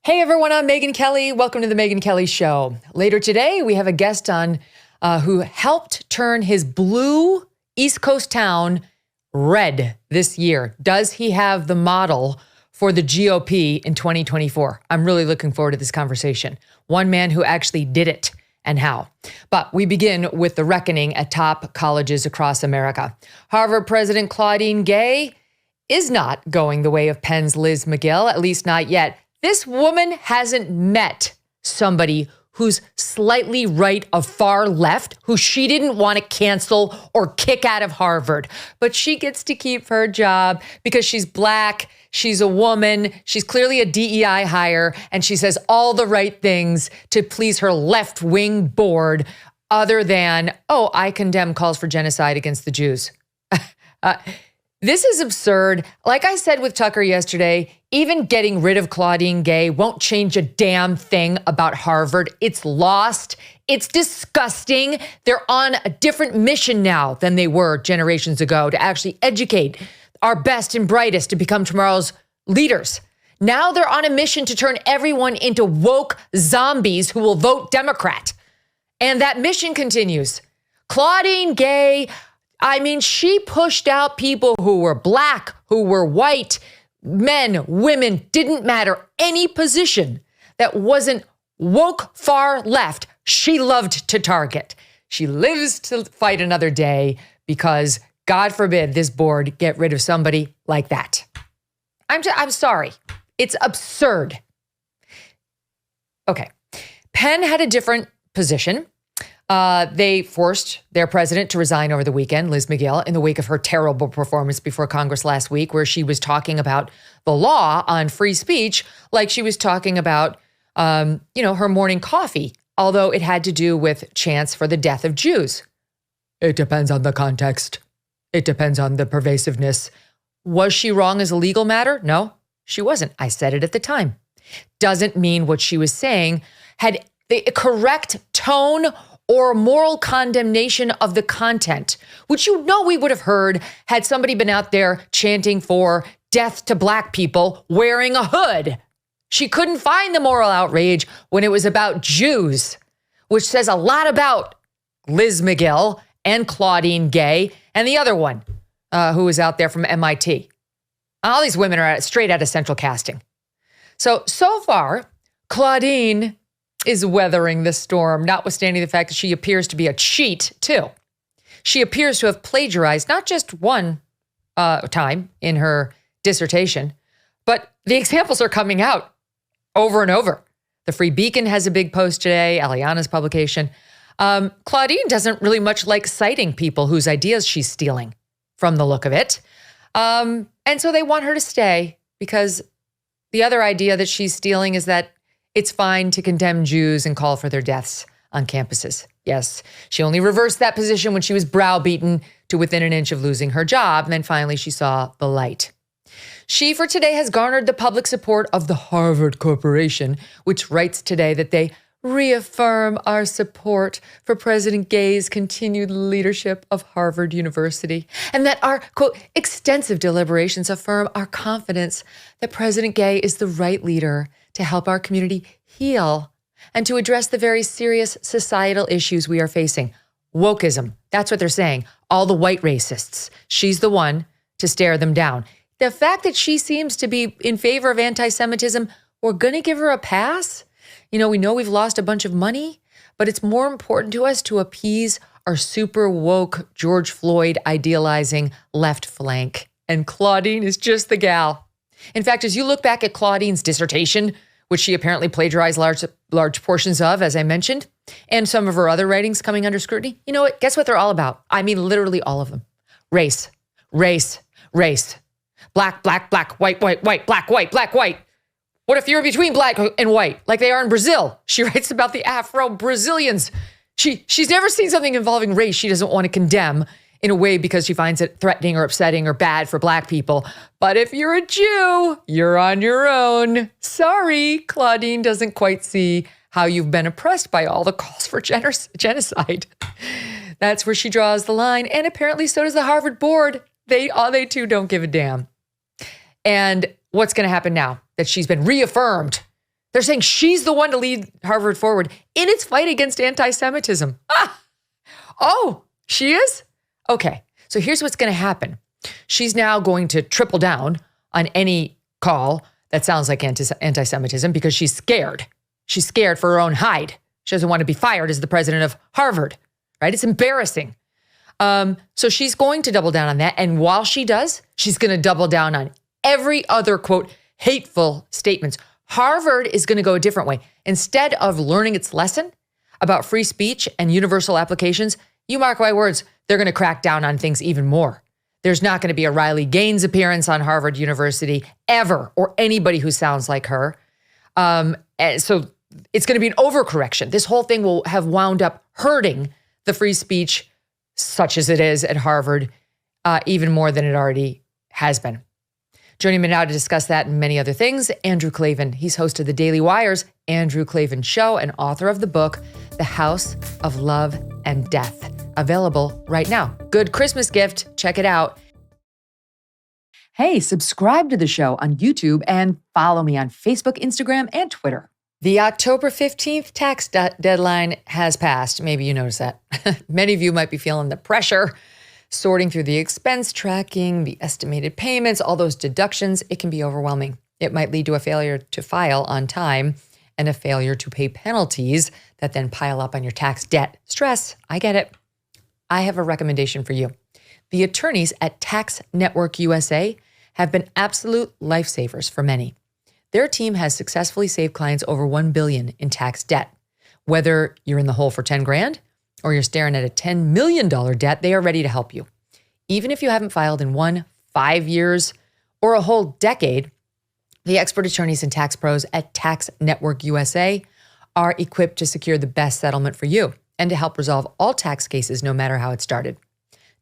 Hey everyone, I'm Megyn Kelly. Welcome to the Megyn Kelly Show. Later today, we have a guest on who helped turn his blue East Coast town red this year. Does he have the model for the GOP in 2024? I'm really looking forward to this conversation. One man who actually did it and how. But we begin with the reckoning at top colleges across America. Harvard President Claudine Gay is not going the way of Penn's Liz McGill, at least not yet. This woman hasn't met somebody who's slightly right of far left, who she didn't want to cancel or kick out of Harvard. But she gets to keep her job because she's Black, she's a woman, she's clearly a DEI hire, and she says all the right things to please her left-wing board other than, oh, I condemn calls for genocide against the Jews. This is absurd. Like I said with Tucker yesterday, even getting rid of Claudine Gay won't change a damn thing about Harvard. It's lost. It's disgusting. They're on a different mission now than they were generations ago to actually educate our best and brightest to become tomorrow's leaders. Now they're on a mission to turn everyone into woke zombies who will vote Democrat. And that mission continues. Claudine Gay, she pushed out people who were Black, who were white, men, women, didn't matter. Any position that wasn't woke far left, she loved to target. She lives to fight another day because, God forbid, this board get rid of somebody like that. I'm sorry. It's absurd. Okay. Penn had a different position. They forced their president to resign over the weekend, Liz McGill, in the wake of her terrible performance before Congress last week, where she was talking about the law on free speech like she was talking about, her morning coffee, although it had to do with chants for the death of Jews. It depends on the context. It depends on the pervasiveness. Was she wrong as a legal matter? No, she wasn't. I said it at the time. Doesn't mean what she was saying had the correct tone or moral condemnation of the content, which we would have heard had somebody been out there chanting for death to Black people wearing a hood. She couldn't find the moral outrage when it was about Jews, which says a lot about Liz McGill and Claudine Gay and the other one who was out there from MIT. All these women are straight out of central casting. So far, Claudine is weathering the storm, notwithstanding the fact that she appears to be a cheat, too. She appears to have plagiarized not just one time in her dissertation, but the examples are coming out over and over. The Free Beacon has a big post today, Aliana's publication. Claudine doesn't really much like citing people whose ideas she's stealing, from the look of it. And so they want her to stay because the other idea that she's stealing is that it's fine to condemn Jews and call for their deaths on campuses. Yes, she only reversed that position when she was browbeaten to within an inch of losing her job, and then finally she saw the light. She, for today, has garnered the public support of the Harvard Corporation, which writes today that they reaffirm our support for President Gay's continued leadership of Harvard University, and that our, quote, extensive deliberations affirm our confidence that President Gay is the right leader to help our community heal and to address the very serious societal issues we are facing. Wokeism, that's what they're saying. All the white racists. She's the one to stare them down. The fact that she seems to be in favor of anti-Semitism, we're going to give her a pass. We know we've lost a bunch of money, but it's more important to us to appease our super woke George Floyd idealizing left flank. And Claudine is just the gal. In fact, as you look back at Claudine's dissertation, which she apparently plagiarized large portions of, as I mentioned, and some of her other writings coming under scrutiny, you know what? Guess what they're all about? I mean, literally all of them. Race, race, race. Black, black, black, white, white, white, black, white, black, white. What if you're between black and white, like they are in Brazil? She writes about the Afro-Brazilians. She's never seen something involving race she doesn't want to condemn in a way because she finds it threatening or upsetting or bad for Black people. But if you're a Jew, you're on your own. Sorry, Claudine doesn't quite see how you've been oppressed by all the calls for genocide. That's where she draws the line. And apparently so does the Harvard board. They too don't give a damn. And what's going to happen now that she's been reaffirmed They're saying she's the one to lead Harvard forward in its fight against anti-Semitism. Oh, she is? Okay. So here's what's going to happen. She's now going to triple down on any call that sounds like anti-Semitism because she's scared. She's scared for her own hide. She doesn't want to be fired as the president of Harvard, right? It's embarrassing. So she's going to double down on that. And while she does, she's going to double down on every other, quote, hateful statements. Harvard is going to go a different way. Instead of learning its lesson about free speech and universal applications, you mark my words, they're going to crack down on things even more. There's not going to be a Riley Gaines appearance on Harvard University ever, or anybody who sounds like her. And so it's going to be an overcorrection. This whole thing will have wound up hurting the free speech, such as it is at Harvard, even more than it already has been. Joining me now to discuss that and many other things, Andrew Klavan. He's host of the Daily Wire's Andrew Klavan Show and author of the book, The House of Love and Death, available right now. Good Christmas gift. Check it out. Hey, subscribe to the show on YouTube and follow me on Facebook, Instagram, and Twitter. The October 15th tax deadline has passed. Maybe you noticed that. Many of you might be feeling the pressure, sorting through the expense tracking, the estimated payments, all those deductions. It can be overwhelming. It might lead to a failure to file on time and a failure to pay penalties that then pile up on your tax debt. Stress, I get it. I have a recommendation for you. The attorneys at Tax Network USA have been absolute lifesavers for many. Their team has successfully saved clients over $1 billion in tax debt. Whether you're in the hole for 10 grand or you're staring at a $10 million debt, they are ready to help you. Even if you haven't filed in 5 years, or a whole decade, the expert attorneys and tax pros at Tax Network USA are equipped to secure the best settlement for you and to help resolve all tax cases, no matter how it started.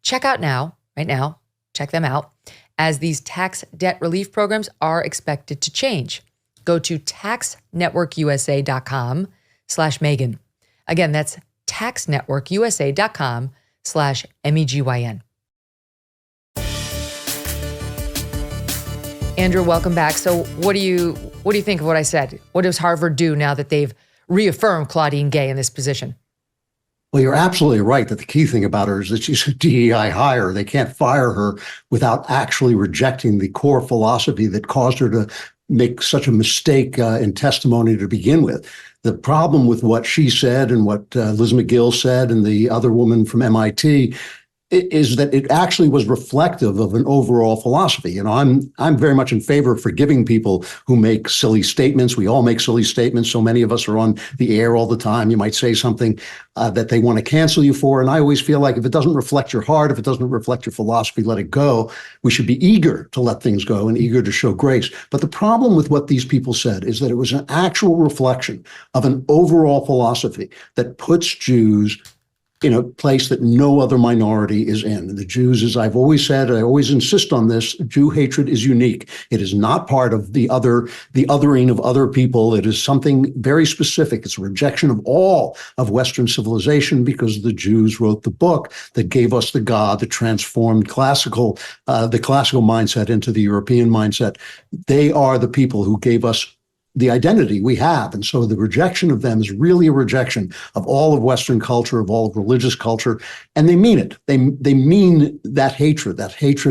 Check out now, right now, check them out, as these tax debt relief programs are expected to change. Go to taxnetworkusa.com/Megyn. Again, that's taxnetworkusa.com/MEGYN. Andrew, welcome back. So what do you think of what I said? What does Harvard do now that they've reaffirmed Claudine Gay in this position? Well, you're absolutely right that the key thing about her is that she's a DEI hire. They can't fire her without actually rejecting the core philosophy that caused her to make such a mistake in testimony to begin with. The problem with what she said and what Liz McGill said and the other woman from MIT is that it actually was reflective of an overall philosophy. You know, I'm very much in favor of forgiving people who make silly statements. We all make silly statements. So many of us are on the air all the time. You might say something that they want to cancel you for. And I always feel like if it doesn't reflect your heart, if it doesn't reflect your philosophy, let it go. We should be eager to let things go and eager to show grace. But the problem with what these people said is that it was an actual reflection of an overall philosophy that puts Jews in a place that no other minority is in. The Jews, as I've always said, I always insist on this, Jew hatred is unique. It is not part of the othering of other people. It is something very specific. It's a rejection of all of Western civilization because the Jews wrote the book that gave us the God that transformed the classical mindset into the European mindset. They are the people who gave us the identity we have. And so the rejection of them is really a rejection of all of Western culture, of all of religious culture. And they mean it. They mean that hatred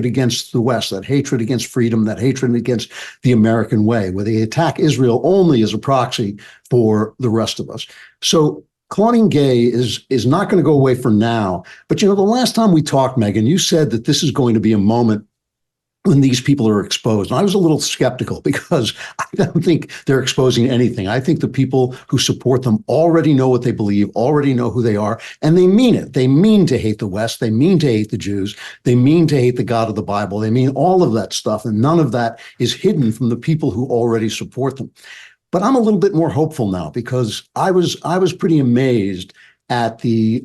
against the West, that hatred against freedom, that hatred against the American way, where they attack Israel only as a proxy for the rest of us. So Claudine Gay is not going to go away for now. But, you know, the last time we talked, Megyn, you said that this is going to be a moment when these people are exposed. And I was a little skeptical because I don't think they're exposing anything. I think the people who support them already know what they believe, already know who they are, and they mean it. They mean to hate the West. They mean to hate the Jews. They mean to hate the God of the Bible. They mean all of that stuff, and none of that is hidden from the people who already support them. But I'm a little bit more hopeful now because I was pretty amazed at the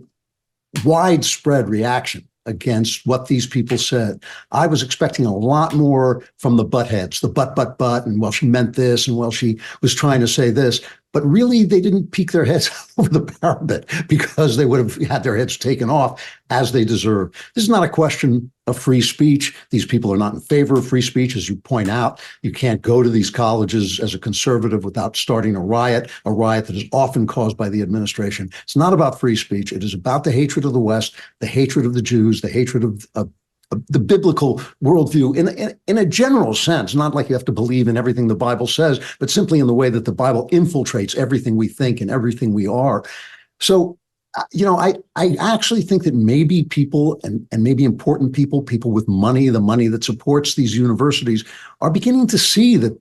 widespread reaction against what these people said. I was expecting a lot more from the butt heads, the but, and well, she meant this, and well, she was trying to say this. but really they didn't peek their heads over the parapet because they would have had their heads taken off as they deserve. This is not a question of free speech. These people are not in favor of free speech, as you point out. You can't go to these colleges as a conservative without starting a riot that is often caused by the administration. It's not about free speech. It is about the hatred of the West, the hatred of the Jews, the hatred of the biblical worldview in a general sense, not like you have to believe in everything the Bible says, but simply in the way that the Bible infiltrates everything we think and everything we are. So, I actually think that maybe people and maybe important people with money, the money that supports these universities, are beginning to see that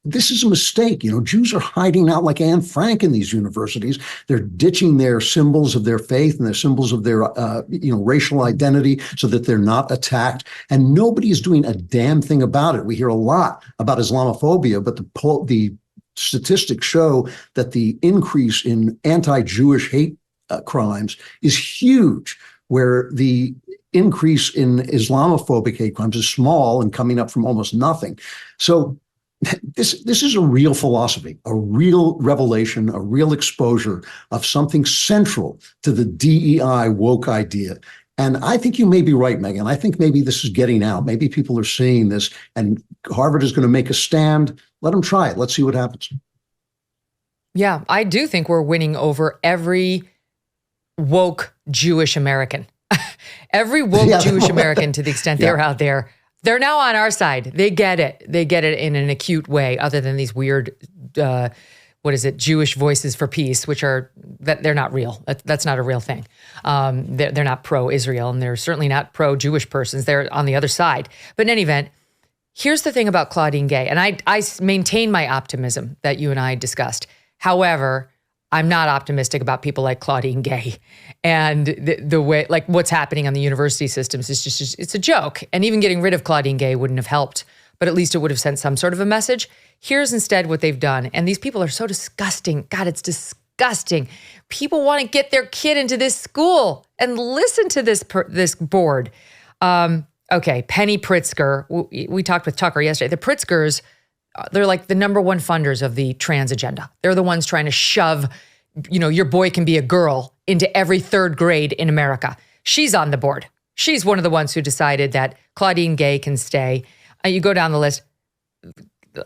this is a mistake. Jews are hiding out like Anne Frank in these universities. They're ditching their symbols of their faith and their symbols of their, racial identity so that they're not attacked. And nobody is doing a damn thing about it. We hear a lot about Islamophobia, but the statistics show that the increase in anti-Jewish hate crimes is huge, where the increase in Islamophobic hate crimes is small and coming up from almost nothing. So this is a real philosophy, a real revelation, a real exposure of something central to the DEI woke idea. And I think you may be right, Megyn. I think maybe this is getting out. Maybe people are seeing this, and Harvard is going to make a stand. Let them try it. Let's see what happens. Yeah, I do think we're winning over every woke Jewish American. Every woke Jewish American, to the extent they're out there, they're now on our side. They get it. They get it in an acute way, other than these weird, Jewish Voices for Peace, which are, that they're not real. That's not a real thing. They're not pro-Israel, and they're certainly not pro-Jewish persons. They're on the other side. But in any event, here's the thing about Claudine Gay, and I maintain my optimism that you and I discussed. However, I'm not optimistic about people like Claudine Gay, and the way, like, what's happening on the university systems is just, it's a joke. And even getting rid of Claudine Gay wouldn't have helped, but at least it would have sent some sort of a message. Here's instead what they've done. And these people are so disgusting. God, it's disgusting. People want to get their kid into this school and listen to this board. Okay, Penny Pritzker. We talked with Tucker yesterday. The Pritzkers, they're like the number one funders of the trans agenda. They're the ones trying to shove, your boy can be a girl into every third grade in America. She's on the board. She's one of the ones who decided that Claudine Gay can stay. You go down the list.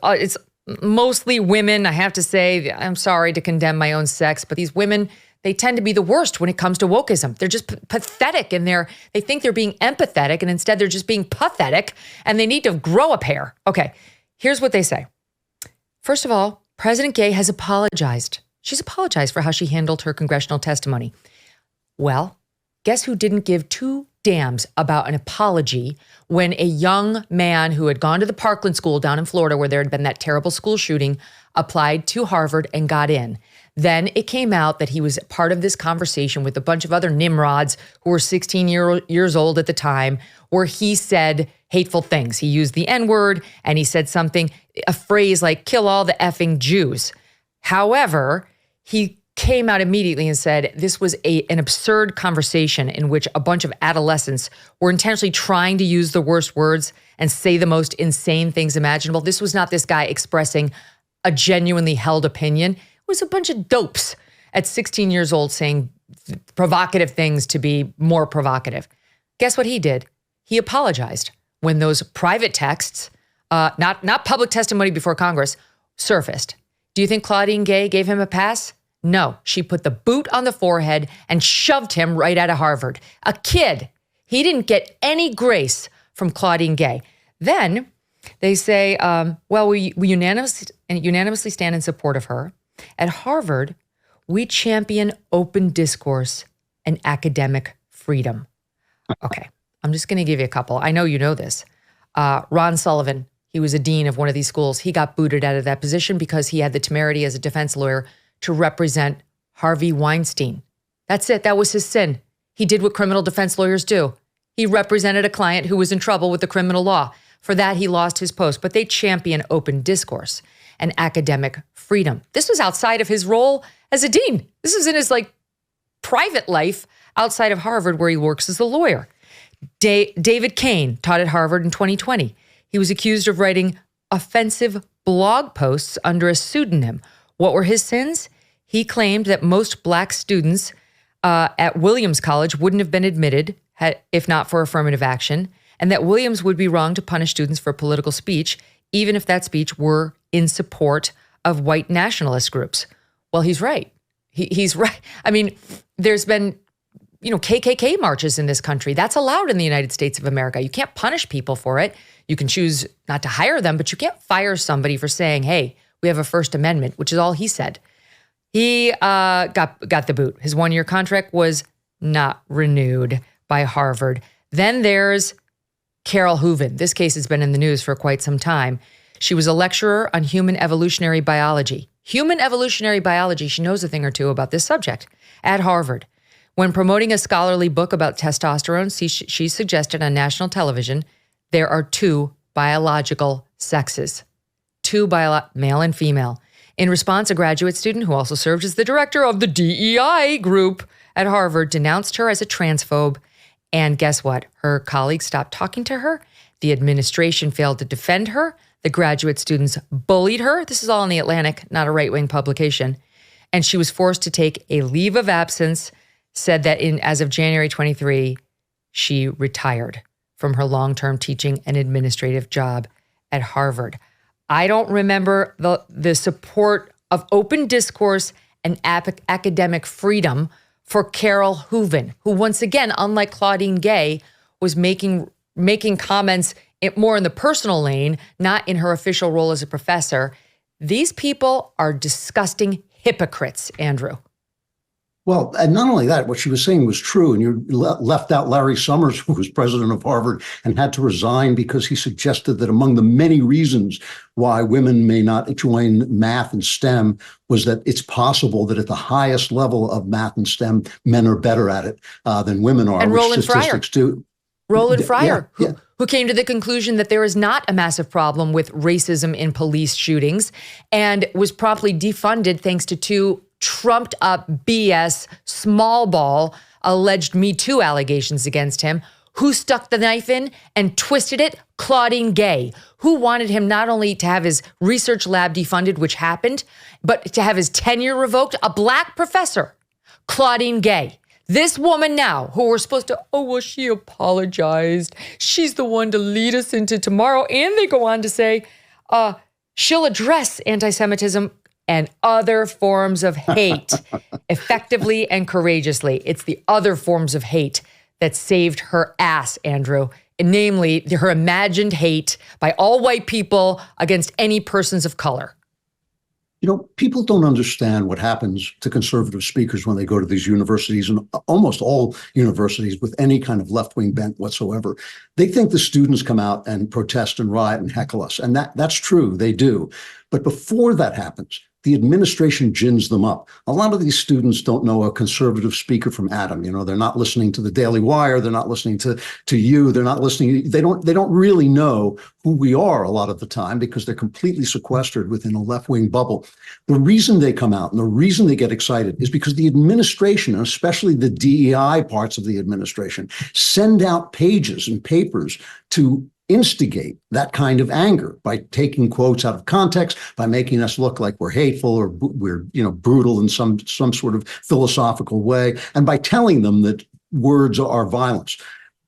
It's mostly women. I have to say, I'm sorry to condemn my own sex, but these women, they tend to be the worst when it comes to wokeism. They're just pathetic, and they think they're being empathetic, and instead they're just being pathetic, and they need to grow a pair. Okay, here's what they say. First of all, President Gay has apologized. She's apologized for how she handled her congressional testimony. Well, guess who didn't give two damns about an apology when a young man who had gone to the Parkland School down in Florida, where there had been that terrible school shooting, applied to Harvard and got in? Then it came out that he was part of this conversation with a bunch of other nimrods who were 16 years old at the time, where he said hateful things. He used the N-word, and he said a phrase like, kill all the effing Jews. However, he came out immediately and said this was an absurd conversation in which a bunch of adolescents were intentionally trying to use the worst words and say the most insane things imaginable. This was not this guy expressing a genuinely held opinion. It was a bunch of dopes at 16 years old saying provocative things to be more provocative. Guess what he did? He apologized when those private texts, not public testimony before Congress, surfaced. Do you think Claudine Gay gave him a pass? No, she put the boot on the forehead and shoved him right out of Harvard. A kid. He didn't get any grace from Claudine Gay. Then they say, we unanimously stand in support of her. At Harvard, we champion open discourse and academic freedom. Okay, I'm just going to give you a couple. I know you know this. Ron Sullivan, he was a dean of one of these schools. He got booted out of that position because he had the temerity as a defense lawyer to represent Harvey Weinstein. That's it. That was his sin. He did what criminal defense lawyers do. He represented a client who was in trouble with the criminal law. For that, he lost his post. But they champion open discourse and academic freedom. This was outside of his role as a dean. This is in his private life outside of Harvard, where he works as a lawyer. David Kane taught at Harvard in 2020. He was accused of writing offensive blog posts under a pseudonym, What were his sins? He claimed that most black students at Williams College wouldn't have been admitted if not for affirmative action, and that Williams would be wrong to punish students for political speech, even if that speech were in support of white nationalist groups. Well, he's right. He's right. I mean, there's been, KKK marches in this country. That's allowed in the United States of America. You can't punish people for it. You can choose not to hire them, but you can't fire somebody for saying, hey, we have a First Amendment, which is all he said. He got the boot. His one-year contract was not renewed by Harvard. Then there's Carl Higbie. This case has been in the news for quite some time. She was a lecturer on human evolutionary biology. Human evolutionary biology, she knows a thing or two about this subject at Harvard. When promoting a scholarly book about testosterone, she suggested on national television, there are two biological sexes, male and female. In response, a graduate student who also served as the director of the DEI group at Harvard denounced her as a transphobe. And guess what? Her colleagues stopped talking to her. The administration failed to defend her. The graduate students bullied her. This is all in The Atlantic, not a right-wing publication. And she was forced to take a leave of absence, said that as of January 23, she retired from her long-term teaching and administrative job at Harvard. I don't remember the support of open discourse and academic freedom for Carl Higbie, who once again, unlike Claudine Gay, was making comments more in the personal lane, not in her official role as a professor. These people are disgusting hypocrites, Andrew. Well, and not only that, what she was saying was true. And you left out Larry Summers, who was president of Harvard and had to resign because he suggested that among the many reasons why women may not join math and STEM was that it's possible that at the highest level of math and STEM, men are better at it than women are. And which Roland statistics Fryer. do. Roland Fryer, Yeah. who came to the conclusion that there is not a massive problem with racism in police shootings and was promptly defunded thanks to two trumped up BS small ball alleged Me Too allegations against him. Who stuck the knife in and twisted it? Claudine Gay, who wanted him not only to have his research lab defunded, which happened, but to have his tenure revoked. A black professor, Claudine Gay. This woman now, who we're supposed to, she apologized. She's the one to lead us into tomorrow. And they go on to say, she'll address anti-Semitism and other forms of hate effectively and courageously. It's the other forms of hate that saved her ass, Andrew, and namely her imagined hate by all white people against any persons of color. People don't understand what happens to conservative speakers when they go to these universities, and almost all universities with any kind of left-wing bent whatsoever. They think the students come out and protest and riot and heckle us. And that's true, they do. But before that happens, the administration gins them up. A lot of these students don't know a conservative speaker from Adam. They're not listening to the Daily Wire. They're not listening to you. They're not listening. They don't really know who we are a lot of the time because they're completely sequestered within a left-wing bubble. The reason they come out and the reason they get excited is because the administration, and especially the DEI parts of the administration, send out pages and papers to instigate that kind of anger by taking quotes out of context, by making us look like we're hateful or we're brutal in some sort of philosophical way, and by telling them that words are violence,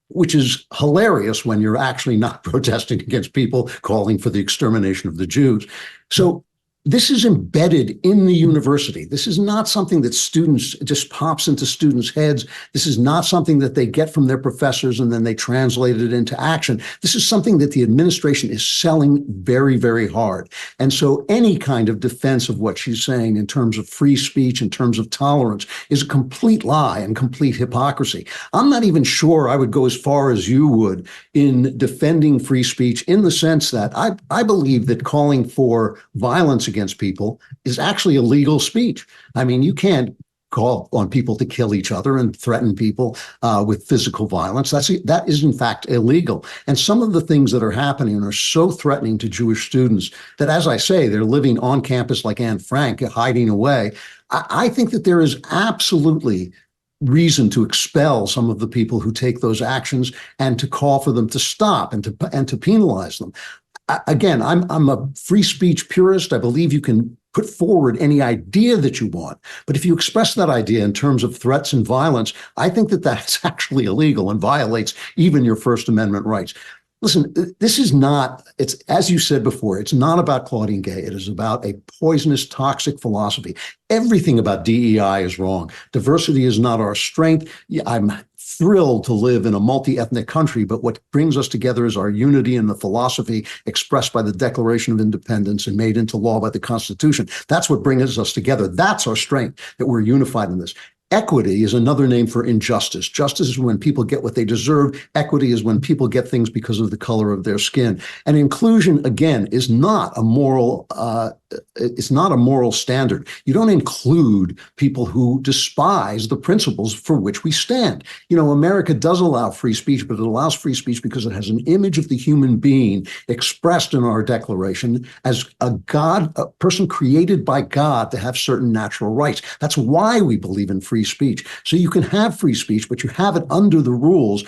which is hilarious when you're actually not protesting against people calling for the extermination of the Jews. So this is embedded in the university. This is not something that students just pops into students' heads. This is not something that they get from their professors and then they translate it into action. This is something that the administration is selling very, very hard. And so any kind of defense of what she's saying in terms of free speech, in terms of tolerance, is a complete lie and complete hypocrisy. I'm not even sure I would go as far as you would in defending free speech, in the sense that I believe that calling for violence against people is actually illegal speech. I mean, you can't call on people to kill each other and threaten people with physical violence. That is in fact illegal. And some of the things that are happening are so threatening to Jewish students that, as I say, they're living on campus like Anne Frank, hiding away. I think that there is absolutely reason to expel some of the people who take those actions and to call for them to stop and to penalize them. Again, I'm a free speech purist. I believe you can put forward any idea that you want. But if you express that idea in terms of threats and violence, I think that that's actually illegal and violates even your First Amendment rights. Listen, this is not, it's, as you said before, it's not about Claudine Gay. It is about a poisonous, toxic philosophy. Everything about DEI is wrong. Diversity is not our strength. I'm thrilled to live in a multi-ethnic country, but what brings us together is our unity and the philosophy expressed by the Declaration of Independence and made into law by the Constitution. That's what brings us together. That's our strength, that we're unified in this. Equity is another name for injustice. Justice is when people get what they deserve. Equity is when people get things because of the color of their skin. And inclusion, again, is not a moral. It's not a moral standard. You don't include people who despise the principles for which we stand. You know, America does allow free speech, but it allows free speech because it has an image of the human being expressed in our Declaration as a person created by God to have certain natural rights. That's why we believe in free speech. So you can have free speech, but you have it under the rules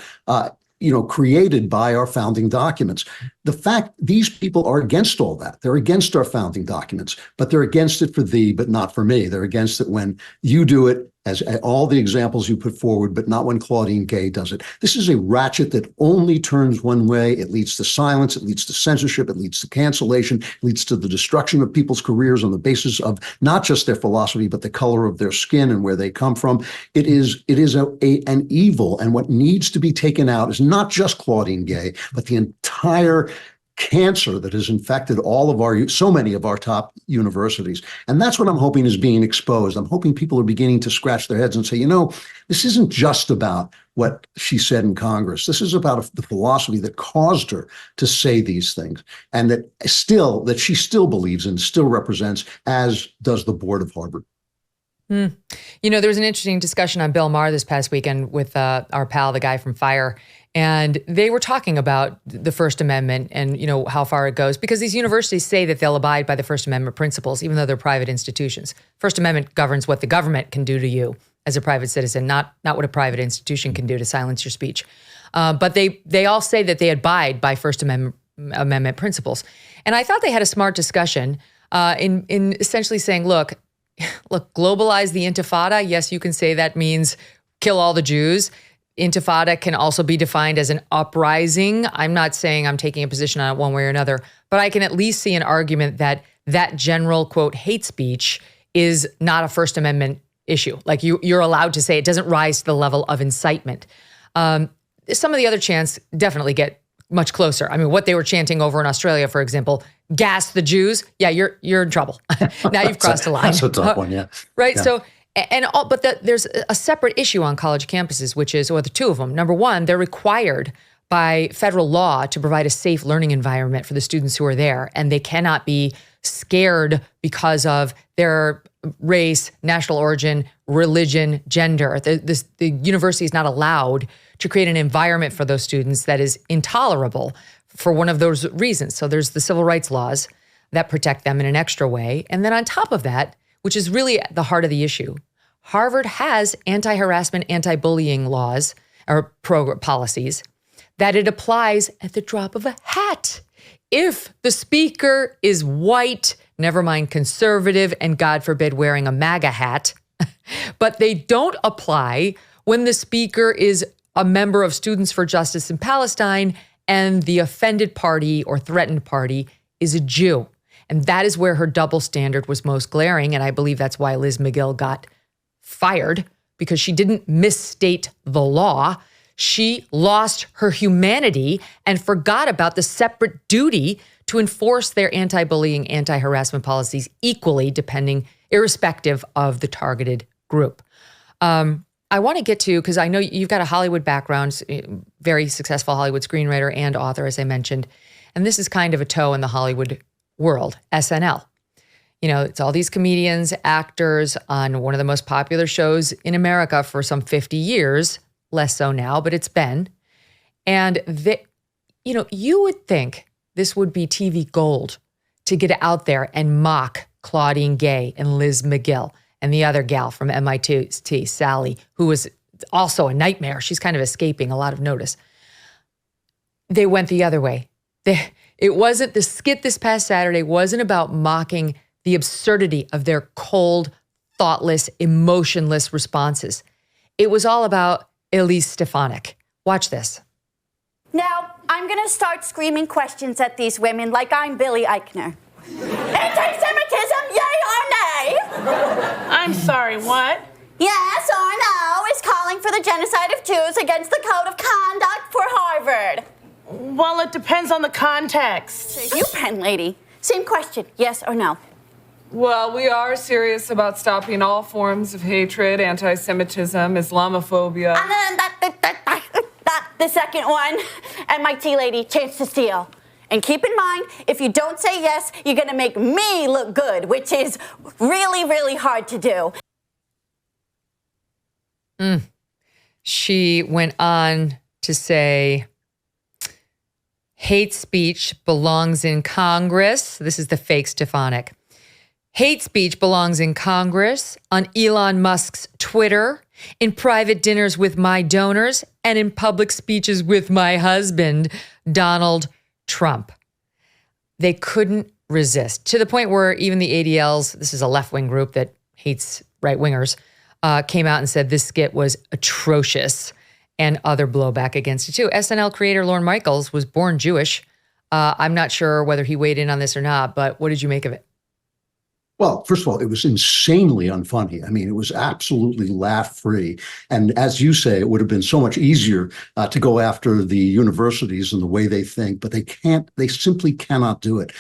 created by our founding documents. The fact these people are against all that, they're against our founding documents, but they're against it for thee, but not for me. They're against it when you do it, as all the examples you put forward, but not when Claudine Gay does it. This is a ratchet that only turns one way. It leads to silence. It leads to censorship. It leads to cancellation. It leads to the destruction of people's careers on the basis of not just their philosophy, but the color of their skin and where they come from. It is an evil, and what needs to be taken out is not just Claudine Gay, but the entire cancer that has infected so many of our top universities. And that's what I'm hoping is being exposed. I'm hoping people are beginning to scratch their heads and say, this isn't just about what she said in Congress. This is about the philosophy that caused her to say these things, and that she still believes and still represents, as does the board of Harvard. There was an interesting discussion on Bill Maher this past weekend with our pal, the guy from Fire. And they were talking about the First Amendment and, how far it goes, because these universities say that they'll abide by the First Amendment principles, even though they're private institutions. First Amendment governs what the government can do to you as a private citizen, not what a private institution can do to silence your speech. But they all say that they abide by First Amendment principles. And I thought they had a smart discussion in essentially saying, look, globalize the Intifada. Yes, you can say that means kill all the Jews. Intifada can also be defined as an uprising. I'm not saying I'm taking a position on it one way or another, but I can at least see an argument that general, quote, hate speech is not a First Amendment issue. Like you're allowed to say it doesn't rise to the level of incitement. Some of the other chants definitely get much closer. I mean, what they were chanting over in Australia, for example, gas the Jews. Yeah, you're in trouble. Now you've crossed a line. That's a tough one, yeah. Right, yeah. So there's a separate issue on college campuses, which is, the two of them. Number one, they're required by federal law to provide a safe learning environment for the students who are there, and they cannot be scared because of their race, national origin, religion, gender. The university is not allowed to create an environment for those students that is intolerable for one of those reasons. So there's the civil rights laws that protect them in an extra way. And then on top of that, which is really at the heart of the issue, Harvard has anti-harassment, anti-bullying laws or policies that it applies at the drop of a hat. If the speaker is white, never mind conservative, and God forbid wearing a MAGA hat, but they don't apply when the speaker is a member of Students for Justice in Palestine and the offended party or threatened party is a Jew. And that is where her double standard was most glaring. And I believe that's why Liz McGill got fired, because she didn't misstate the law. She lost her humanity and forgot about the separate duty to enforce their anti-bullying, anti-harassment policies equally, irrespective of the targeted group. I want to get to, because I know you've got a Hollywood background, very successful Hollywood screenwriter and author, as I mentioned. And this is kind of a toe in the Hollywood world, SNL. It's all these comedians, actors on one of the most popular shows in America for some 50 years, less so now, but it's been. And you would think this would be TV gold to get out there and mock Claudine Gay and Liz McGill and the other gal from MIT, Sally, who was also a nightmare. She's kind of escaping a lot of notice. They went the other way. It wasn't, the skit this past Saturday wasn't about mocking the absurdity of their cold, thoughtless, emotionless responses. It was all about Elise Stefanik. Watch this. Now, I'm going to start screaming questions at these women like I'm Billy Eichner. Anti-Semitism, yay or nay? I'm sorry, what? Yes or no is calling for the genocide of Jews against the code of conduct for Harvard. Well, it depends on the context. You pen lady. Same question, yes or no? Well, we are serious about stopping all forms of hatred, anti-Semitism, Islamophobia. And then the second one, and my tea lady, chance to steal. And keep in mind, if you don't say yes, you're going to make me look good, which is really, really hard to do. She went on to say, hate speech belongs in Congress. This is the fake Stefanik. Hate speech belongs in Congress, on Elon Musk's Twitter, in private dinners with my donors, and in public speeches with my husband, Donald Trump. They couldn't resist, to the point where even the ADLs, this is a left-wing group that hates right-wingers, came out and said this skit was atrocious, and other blowback against it too. SNL creator Lorne Michaels was born Jewish. I'm not sure whether he weighed in on this or not, but what did you make of it? Well, first of all, it was insanely unfunny. I mean, it was absolutely laugh-free. And as you say, it would have been so much easier to go after the universities and the way they think, but they simply cannot do it.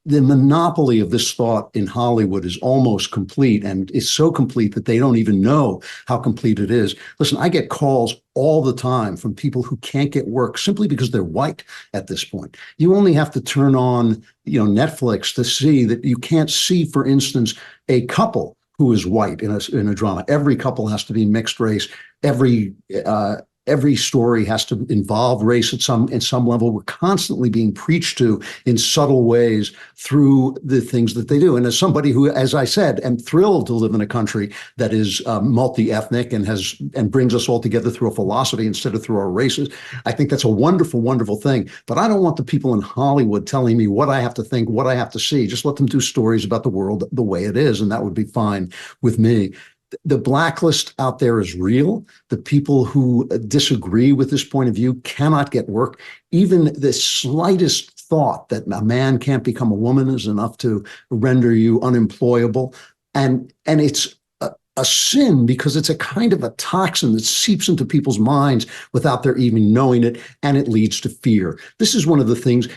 The monopoly of this thought in Hollywood is almost complete, and it's so complete that they don't even know how complete it is. Listen, I get calls all the time from people who can't get work simply because they're white at this point. You only have to turn on, Netflix to see that you can't see, for instance, a couple who is white in a drama. Every couple has to be mixed race. Every story has to involve race at some level. We're constantly being preached to in subtle ways through the things that they do. And as somebody who, as I said, am thrilled to live in a country that is multi-ethnic and brings us all together through a philosophy instead of through our races, I think that's a wonderful, wonderful thing. But I don't want the people in Hollywood telling me what I have to think, what I have to see. Just let them do stories about the world the way it is, and that would be fine with me. The blacklist out there is real. The people who disagree with this point of view cannot get work. Even the slightest thought that a man can't become a woman is enough to render you unemployable. And it's a sin because it's a kind of a toxin that seeps into people's minds without their even knowing it, and it leads to fear. This is one of the things,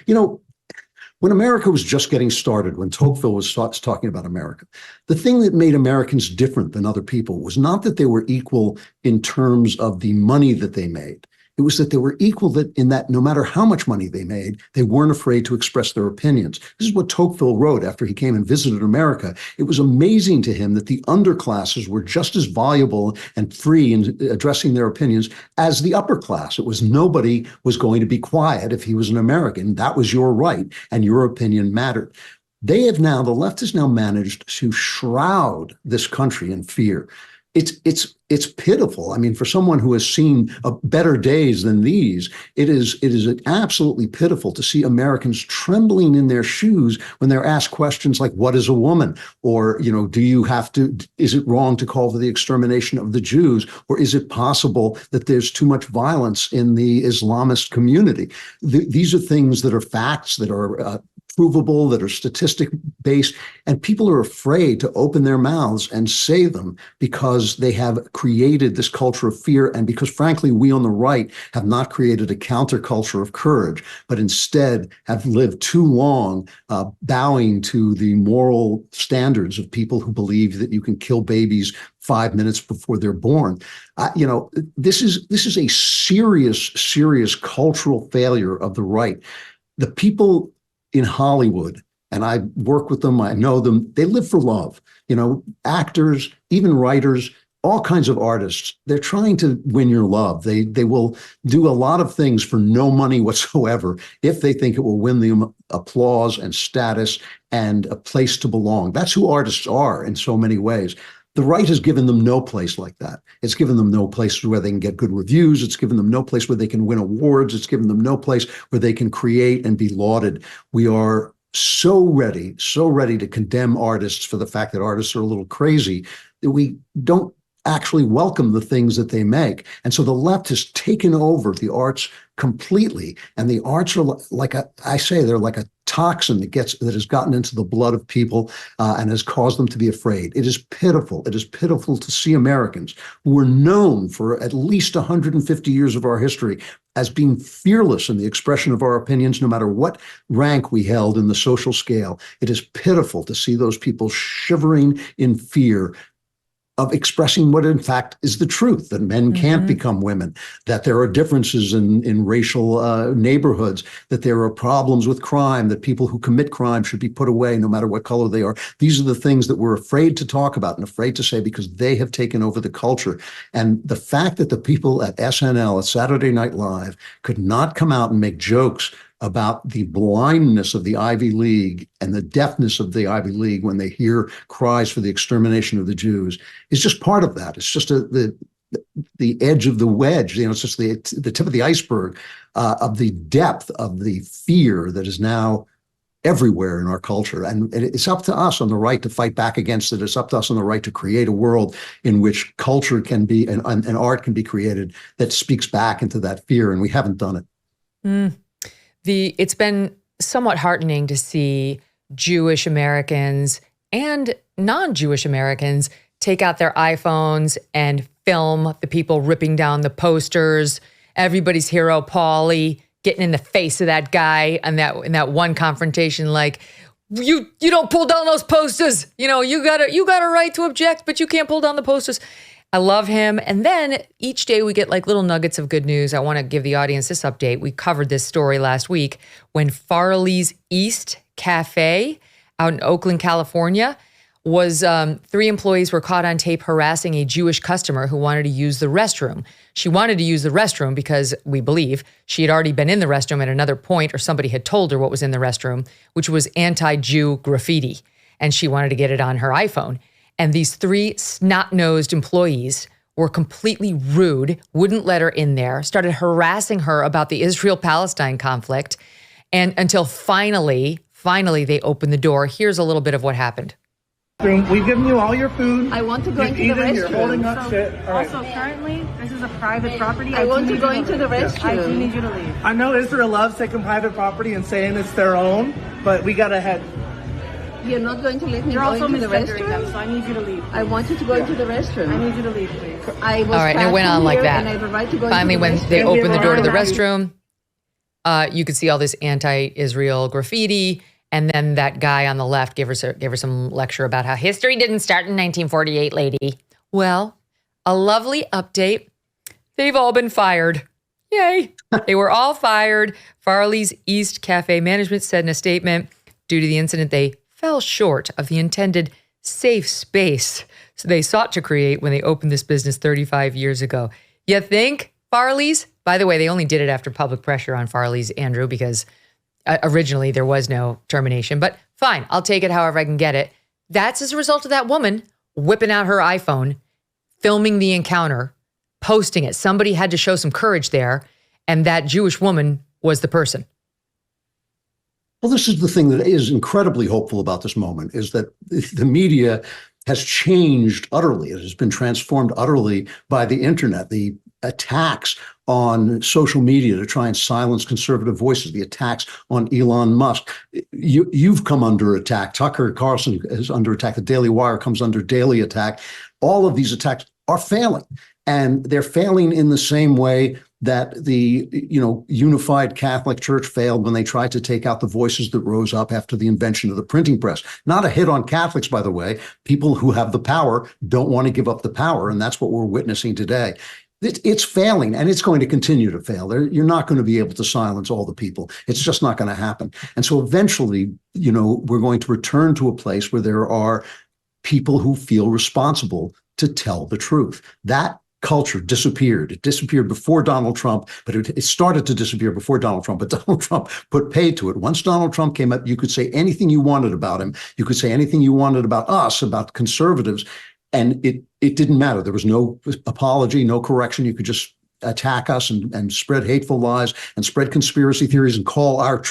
when America was just getting started, when Tocqueville was talking about America, the thing that made Americans different than other people was not that they were equal in terms of the money that they made. It was that they were equal in that no matter how much money they made, they weren't afraid to express their opinions. This is what Tocqueville wrote after he came and visited America. It was amazing to him that the underclasses were just as valuable and free in addressing their opinions as the upper class. It was nobody was going to be quiet if he was an American. That was your right, and your opinion mattered. The left has now managed to shroud this country in fear. It's pitiful. I mean, for someone who has seen better days than these, it is absolutely pitiful to see Americans trembling in their shoes when they're asked questions like, what is a woman? Or, is it wrong to call for the extermination of the Jews? Or is it possible that there's too much violence in the Islamist community? These are things that are facts, that are provable, that are statistic-based, and people are afraid to open their mouths and say them because they have created this culture of fear, and because, frankly, we on the right have not created a counterculture of courage, but instead have lived too long bowing to the moral standards of people who believe that you can kill babies 5 minutes before they're born. This is a serious cultural failure of the right. The people in Hollywood, and I work with them, I know them, they live for love. Actors, even writers, all kinds of artists, they're trying to win your love. They will do a lot of things for no money whatsoever if they think it will win them applause and status and a place to belong. That's who artists are in so many ways. The right has given them no place like that. It's given them no place where they can get good reviews. It's given them no place where they can win awards. It's given them no place where they can create and be lauded. We are so ready to condemn artists for the fact that artists are a little crazy that we don't actually welcome the things that they make. And so the left has taken over the arts completely. And the arts are they're like a toxin that has gotten into the blood of people and has caused them to be afraid. It is pitiful. It is pitiful to see Americans who were known for at least 150 years of our history as being fearless in the expression of our opinions, no matter what rank we held in the social scale. It is pitiful to see those people shivering in fear of expressing what in fact is the truth, that men can't become women, that there are differences in racial neighborhoods, that there are problems with crime, that people who commit crime should be put away no matter what color they are. These are the things that we're afraid to talk about and afraid to say because they have taken over the culture. And the fact that the people at SNL, at Saturday Night Live, could not come out and make jokes about the blindness of the Ivy League and the deafness of the Ivy League when they hear cries for the extermination of the Jews is just part of that. It's just the edge of the wedge. It's just the tip of the iceberg of the depth of the fear that is now everywhere in our culture. And it's up to us on the right to fight back against it. It's up to us on the right to create a world in which culture can be and art can be created that speaks back into that fear. And we haven't done it. It's been somewhat heartening to see Jewish Americans and non-Jewish Americans take out their iPhones and film the people ripping down the posters. Everybody's hero, Paulie, getting in the face of that guy and in that one confrontation, like, you don't pull down those posters. You got a right to object, but you can't pull down the posters. I love him. And then each day we get like little nuggets of good news. I want to give the audience this update. We covered this story last week when Farley's East Cafe out in Oakland, California, was 3 employees were caught on tape harassing a Jewish customer who wanted to use the restroom. She wanted to use the restroom because we believe she had already been in the restroom at another point, or somebody had told her what was in the restroom, which was anti-Jew graffiti. And she wanted to get it on her iPhone. And these 3 snot-nosed employees were completely rude, wouldn't let her in there, started harassing her about the Israel-Palestine conflict, and until finally they opened the door. Here's a little bit of what happened. We've given you all your food. I want to go into the restroom. You're holding up shit. All right. Also, currently, this is a private property. I want to go into the restroom. I do need you to leave. I know Israel loves taking private property and saying it's their own, but we gotta head. You're not going to let me You're go also into the misgendering restroom? them, so I need you to leave. I want you to go into the restroom. I need you to leave, please. I was All right, and it went on like that. And I have a right to go Finally, into the when restroom. they opened the door to the restroom, you could see all this anti-Israel graffiti. And then that guy on the left gave her some lecture about how history didn't start in 1948, lady. Well, a lovely update. They've all been fired. Yay. They were all fired. Farley's East Cafe management said in a statement, due to the incident, they fell short of the intended safe space they sought to create when they opened this business 35 years ago. You think, Farley's? By the way, they only did it after public pressure on Farley's, Andrew, because originally there was no termination. But fine, I'll take it however I can get it. That's as a result of that woman whipping out her iPhone, filming the encounter, posting it. Somebody had to show some courage there, and that Jewish woman was the person. Well, this is the thing that is incredibly hopeful about this moment, is that the media has changed utterly. It has been transformed utterly by the internet. The attacks on social media to try and silence conservative voices, the attacks on Elon Musk. You've come under attack. Tucker Carlson is under attack. The Daily Wire comes under daily attack. All of these attacks are failing. And they're failing in the same way that the unified Catholic Church failed when they tried to take out the voices that rose up after the invention of the printing press. Not a hit on Catholics, by the way. People who have the power don't want to give up the power, and that's what we're witnessing today. It's failing, and it's going to continue to fail. You're not going to be able to silence all the people. It's just not going to happen. And so eventually, we're going to return to a place where there are people who feel responsible to tell the truth. That culture disappeared. It disappeared before Donald Trump, but it started to disappear before Donald Trump, but Donald Trump put paid to it. Once Donald Trump came up, you could say anything you wanted about him. You could say anything you wanted about us, about conservatives, and it didn't matter. There was no apology, no correction. You could just attack us and spread hateful lies and spread conspiracy theories and call our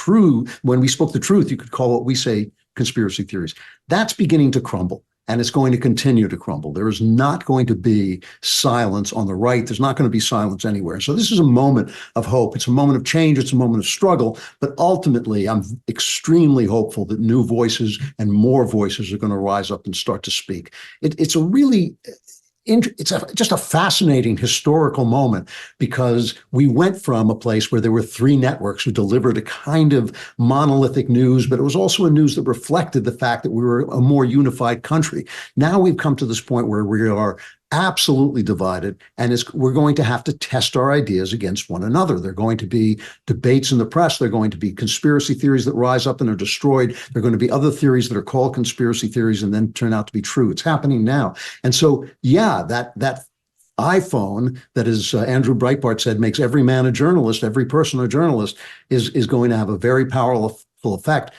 when we spoke the truth, you could call what we say conspiracy theories. That's beginning to crumble. And it's going to continue to crumble. There is not going to be silence on the right. There's not going to be silence anywhere. So this is a moment of hope. It's a moment of change. It's a moment of struggle. But ultimately, I'm extremely hopeful that new voices and more voices are going to rise up and start to speak. It's a really... just a fascinating historical moment, because we went from a place where there were three networks who delivered a kind of monolithic news, but it was also a news that reflected the fact that we were a more unified country. Now we've come to this point where we are absolutely divided, and we're going to have to test our ideas against one another. There are going to be debates in the press. There are going to be conspiracy theories that rise up and are destroyed. There are going to be other theories that are called conspiracy theories and then turn out to be true. It's happening now. And so, yeah, that iPhone that, as Andrew Breitbart said, makes every man a journalist, every person a journalist, is going to have a very powerful effect.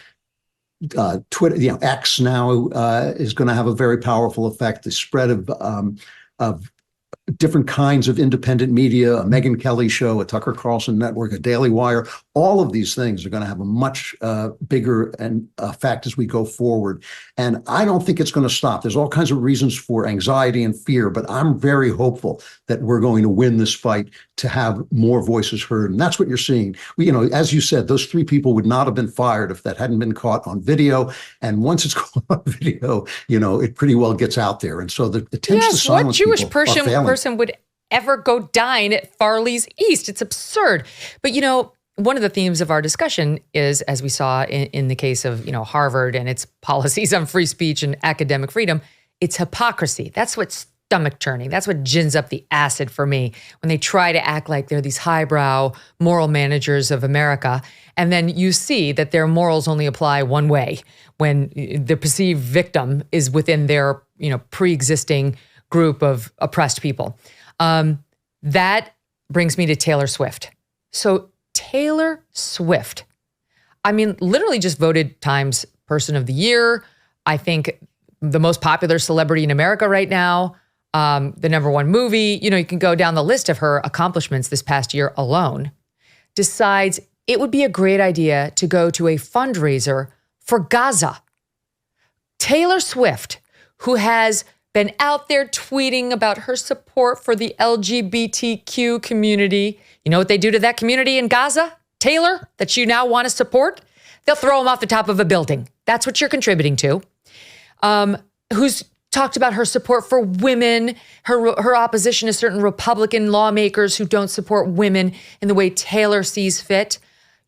Twitter, X now is going to have a very powerful effect. The spread of different kinds of independent media, a Megyn Kelly show, a Tucker Carlson network, a Daily Wire, all of these things are going to have a much bigger effect as we go forward. And I don't think it's going to stop. There's all kinds of reasons for anxiety and fear, but I'm very hopeful that we're going to win this fight to have more voices heard. And that's what you're seeing. As you said, those three people would not have been fired if that hadn't been caught on video. And once it's caught on video, it pretty well gets out there. And so the attempts to silence what Jewish people are failing. person would ever go dine at Farley's East? It's absurd. But, one of the themes of our discussion is, as we saw in the case of, Harvard and its policies on free speech and academic freedom, it's hypocrisy. That's what's stomach churning. That's what gins up the acid for me when they try to act like they're these highbrow moral managers of America. And then you see that their morals only apply one way, when the perceived victim is within their, pre-existing group of oppressed people. That brings me to Taylor Swift. So Taylor Swift, literally just voted Times Person of the Year. I think the most popular celebrity in America right now, the number one movie. You can go down the list of her accomplishments this past year alone. Decides it would be a great idea to go to a fundraiser for Gaza. Taylor Swift, who has been out there tweeting about her support for the LGBTQ community. You know what they do to that community in Gaza, Taylor, that you now want to support? They'll throw them off the top of a building. That's what you're contributing to. Who's talked about her support for women, her opposition to certain Republican lawmakers who don't support women in the way Taylor sees fit.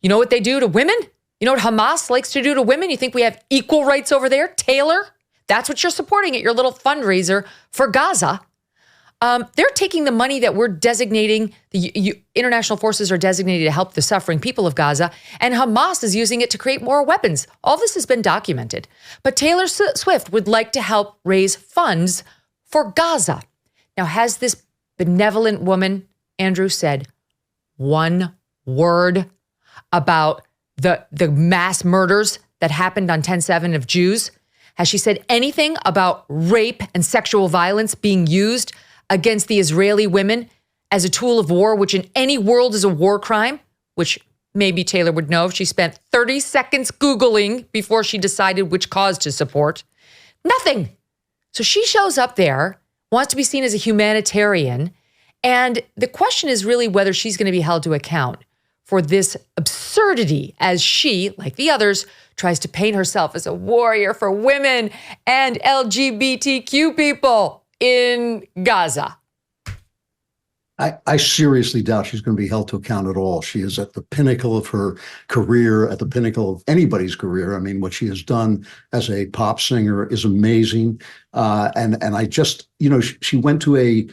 You know what they do to women? You know what Hamas likes to do to women? You think we have equal rights over there, Taylor? That's what you're supporting at your little fundraiser for Gaza. They're taking the money that we're designating, the international forces are designated to help the suffering people of Gaza, and Hamas is using it to create more weapons. All this has been documented. But Taylor Swift would like to help raise funds for Gaza. Now, has this benevolent woman, Andrew, said one word about the mass murders that happened on 10/7 of Jews? Has she said anything about rape and sexual violence being used against the Israeli women as a tool of war, which in any world is a war crime, which maybe Taylor would know if she spent 30 seconds Googling before she decided which cause to support? Nothing. So she shows up there, wants to be seen as a humanitarian, and the question is really whether she's going to be held to account for this absurdity as she, like the others, tries to paint herself as a warrior for women and LGBTQ people in Gaza. I seriously doubt she's going to be held to account at all. She is at the pinnacle of her career, at the pinnacle of anybody's career. What she has done as a pop singer is amazing. And I just, she went to a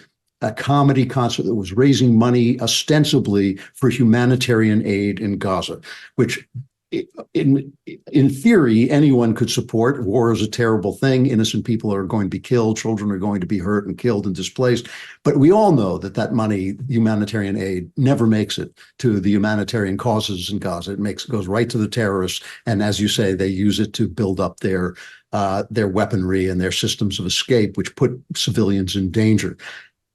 comedy concert that was raising money ostensibly for humanitarian aid in Gaza, which in theory, anyone could support. War is a terrible thing. Innocent people are going to be killed. Children are going to be hurt and killed and displaced. But we all know that money, humanitarian aid, never makes it to the humanitarian causes in Gaza. It goes right to the terrorists. And as you say, they use it to build up their weaponry and their systems of escape, which put civilians in danger.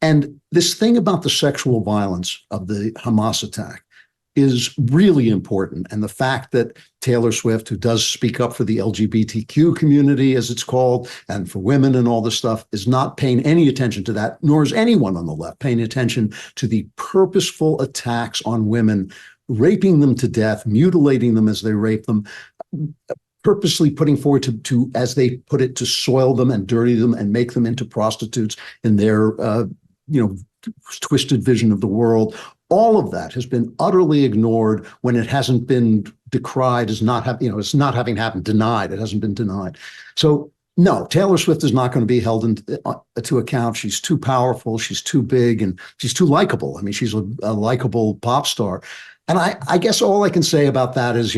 And this thing about the sexual violence of the Hamas attack is really important. And the fact that Taylor Swift, who does speak up for the LGBTQ community, as it's called, and for women and all this stuff, is not paying any attention to that, nor is anyone on the left paying attention to the purposeful attacks on women, raping them to death, mutilating them as they rape them, purposely putting forward to, as they put it, to soil them and dirty them and make them into prostitutes in their, twisted vision of the world. All of that has been utterly ignored when it hasn't been decried as not it's not having happened, denied. It hasn't been denied. So no, Taylor Swift is not going to be held to account. She's too powerful. She's too big, and she's too likable. I mean, she's a likable pop star. And I guess all I can say about that is,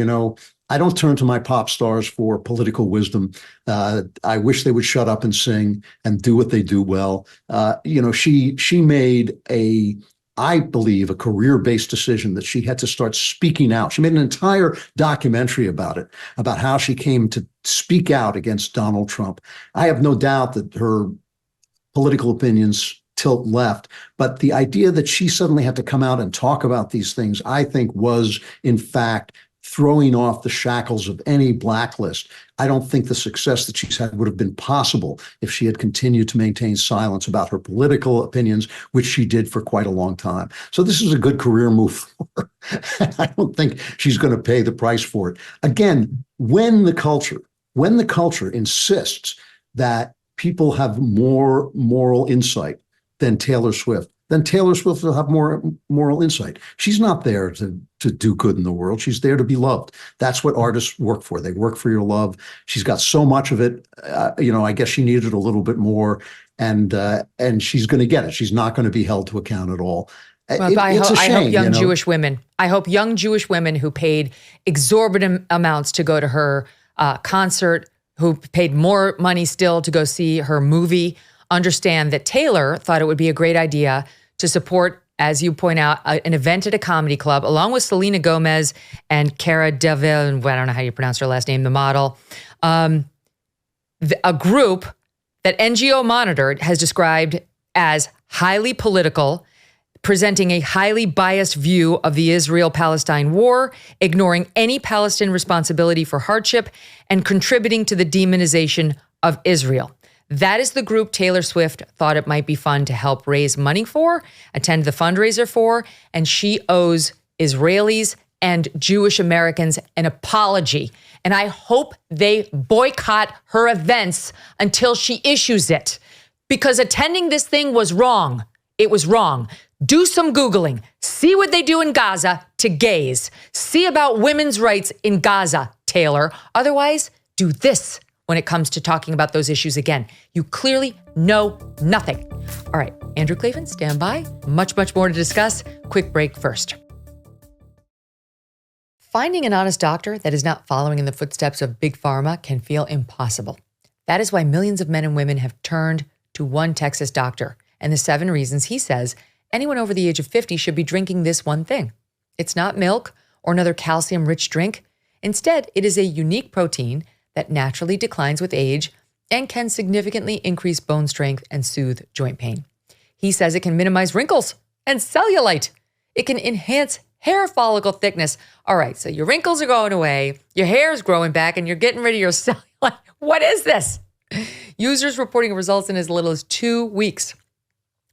I don't turn to my pop stars for political wisdom. I wish they would shut up and sing and do what they do well. She made I believe, a career-based decision that she had to start speaking out. She made an entire documentary about it, about how she came to speak out against Donald Trump. I have no doubt that her political opinions tilt left, but the idea that she suddenly had to come out and talk about these things, I think, was, in fact, throwing off the shackles of any blacklist. I don't think the success that she's had would have been possible if she had continued to maintain silence about her political opinions, which she did for quite a long time. So this is a good career move for her. I don't think she's going to pay the price for it. Again, when the culture insists that people have more moral insight than Taylor Swift, then Taylor Swift will have more moral insight. She's not there to do good in the world. She's there to be loved. That's what artists work for. They work for your love. She's got so much of it. I guess she needed a little bit more, and she's going to get it. She's not going to be held to account at all. Well, I hope young Jewish women. I hope young Jewish women who paid exorbitant amounts to go to her concert, who paid more money still to go see her movie, understand that Taylor thought it would be a great idea to support, as you point out, an event at a comedy club, along with Selena Gomez and Cara Delevingne, I don't know how you pronounce her last name, the model, a group that NGO Monitor has described as highly political, presenting a highly biased view of the Israel-Palestine war, ignoring any Palestinian responsibility for hardship, and contributing to the demonization of Israel. That is the group Taylor Swift thought it might be fun to help raise money for, attend the fundraiser for, and she owes Israelis and Jewish Americans an apology. And I hope they boycott her events until she issues it, because attending this thing was wrong. It was wrong. Do some Googling. See what they do in Gaza to gays. See about women's rights in Gaza, Taylor. Otherwise, do this when it comes to talking about those issues again. You clearly know nothing. All right, Andrew Klavan, stand by. Much, much more to discuss. Quick break first. Finding an honest doctor that is not following in the footsteps of Big Pharma can feel impossible. That is why millions of men and women have turned to one Texas doctor. And the 7 reasons he says anyone over the age of 50 should be drinking this one thing. It's not milk or another calcium-rich drink. Instead, it is a unique protein that naturally declines with age and can significantly increase bone strength and soothe joint pain. He says it can minimize wrinkles and cellulite. It can enhance hair follicle thickness. All right, so your wrinkles are going away, your hair is growing back, and you're getting rid of your cellulite. What is this? Users reporting results in as little as 2 weeks.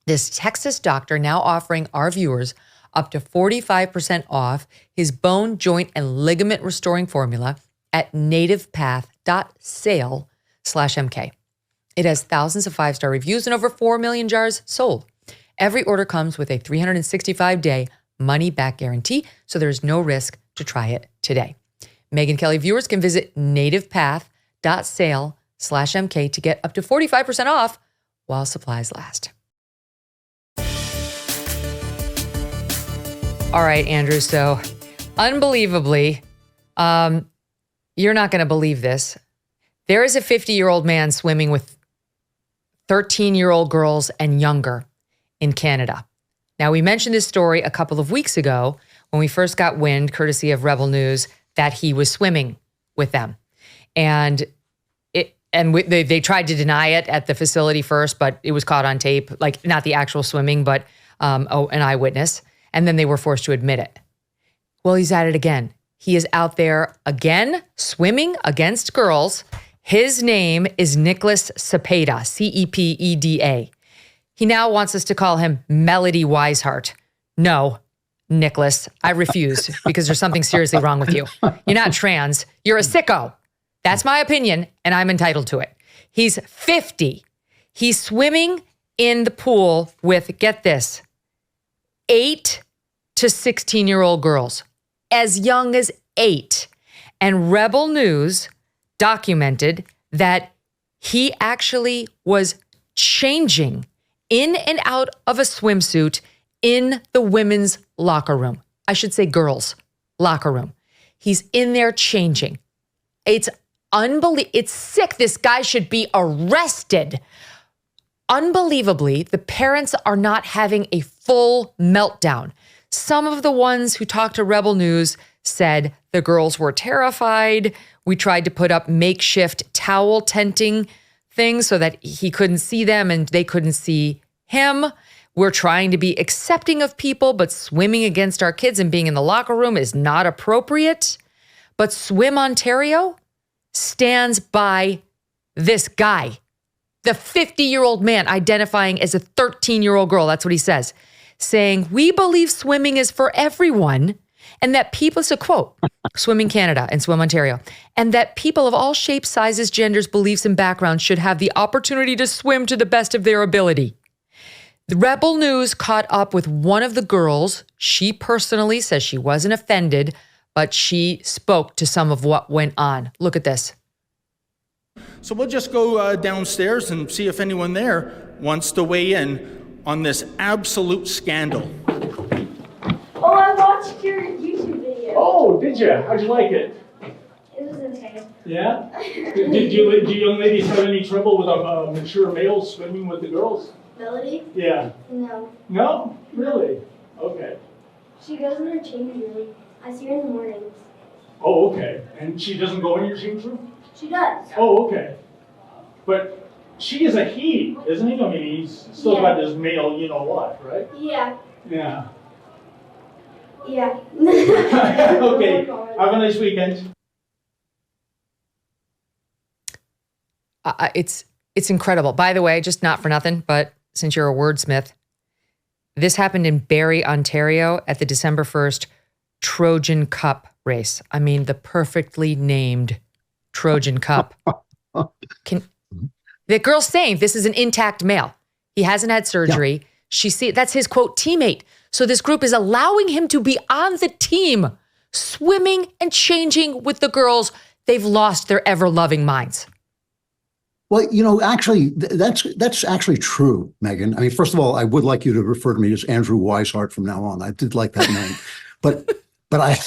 This Texas doctor now offering our viewers up to 45% off his bone, joint, and ligament restoring formula at nativepath.sale/MK. It has thousands of 5-star reviews and over 4 million jars sold. Every order comes with a 365-day money-back guarantee, so there's no risk to try it today. Megyn Kelly viewers can visit nativepath.sale/MK to get up to 45% off while supplies last. All right, Andrew, so unbelievably, you're not going to believe this. There is a 50-year-old man swimming with 13-year-old girls and younger in Canada. Now, we mentioned this story a couple of weeks ago when we first got wind, courtesy of Rebel News, that he was swimming with them. And and they tried to deny it at the facility first, but it was caught on tape, like not the actual swimming, but an eyewitness. And then they were forced to admit it. Well, he's at it again. He is out there again, swimming against girls. His name is Nicholas Cepeda, Cepeda. He now wants us to call him Melody Weishart. No, Nicholas, I refuse because there's something seriously wrong with you. You're not trans. You're a sicko. That's my opinion, and I'm entitled to it. He's 50. He's swimming in the pool with, get this, 8 to 16-year-old girls, as young as 8. And Rebel News documented that he actually was changing in and out of a swimsuit in the women's locker room. I should say girls' locker room. He's in there changing. It's unbelievable. It's sick. This guy should be arrested. Unbelievably, the parents are not having a full meltdown. Some of the ones who talked to Rebel News said the girls were terrified. We tried to put up makeshift towel tenting things so that he couldn't see them and they couldn't see him. We're trying to be accepting of people, but swimming against our kids and being in the locker room is not appropriate. But Swim Ontario stands by this guy, the 50-year-old man identifying as a 13-year-old girl. That's what he says, saying, we believe swimming is for everyone and that people, it's a quote, Swimming Canada and Swim Ontario, and that people of all shapes, sizes, genders, beliefs, and backgrounds should have the opportunity to swim to the best of their ability. The Rebel News caught up with one of the girls. She personally says she wasn't offended, but she spoke to some of what went on. Look at this. So we'll just go downstairs and see if anyone there wants to weigh in on this absolute scandal. Oh, I watched your YouTube video. Oh, did you? How'd you like it? It was okay. Yeah? Do you young ladies have any trouble with a mature male swimming with the girls? Melody? Yeah. No. No? Really? Okay. She goes in her change room. I see her in the mornings. Oh, okay. And she doesn't go in your change room? She does. Oh, okay. But she is a he, isn't he? I mean, he's still got this male you-know-what, right? Yeah. Yeah. Yeah. Okay. Have a nice weekend. It's incredible. By the way, just not for nothing, but since you're a wordsmith, this happened in Barrie, Ontario at the December 1st Trojan Cup race. I mean, the perfectly named Trojan Cup. The girl's saying this is an intact male. He hasn't had surgery. Yeah. That's his quote teammate. So this group is allowing him to be on the team, swimming and changing with the girls. They've lost their ever-loving minds. Well, actually, that's actually true, Megyn. I mean, first of all, I would like you to refer to me as Andrew Weishart from now on. I did like that name. But I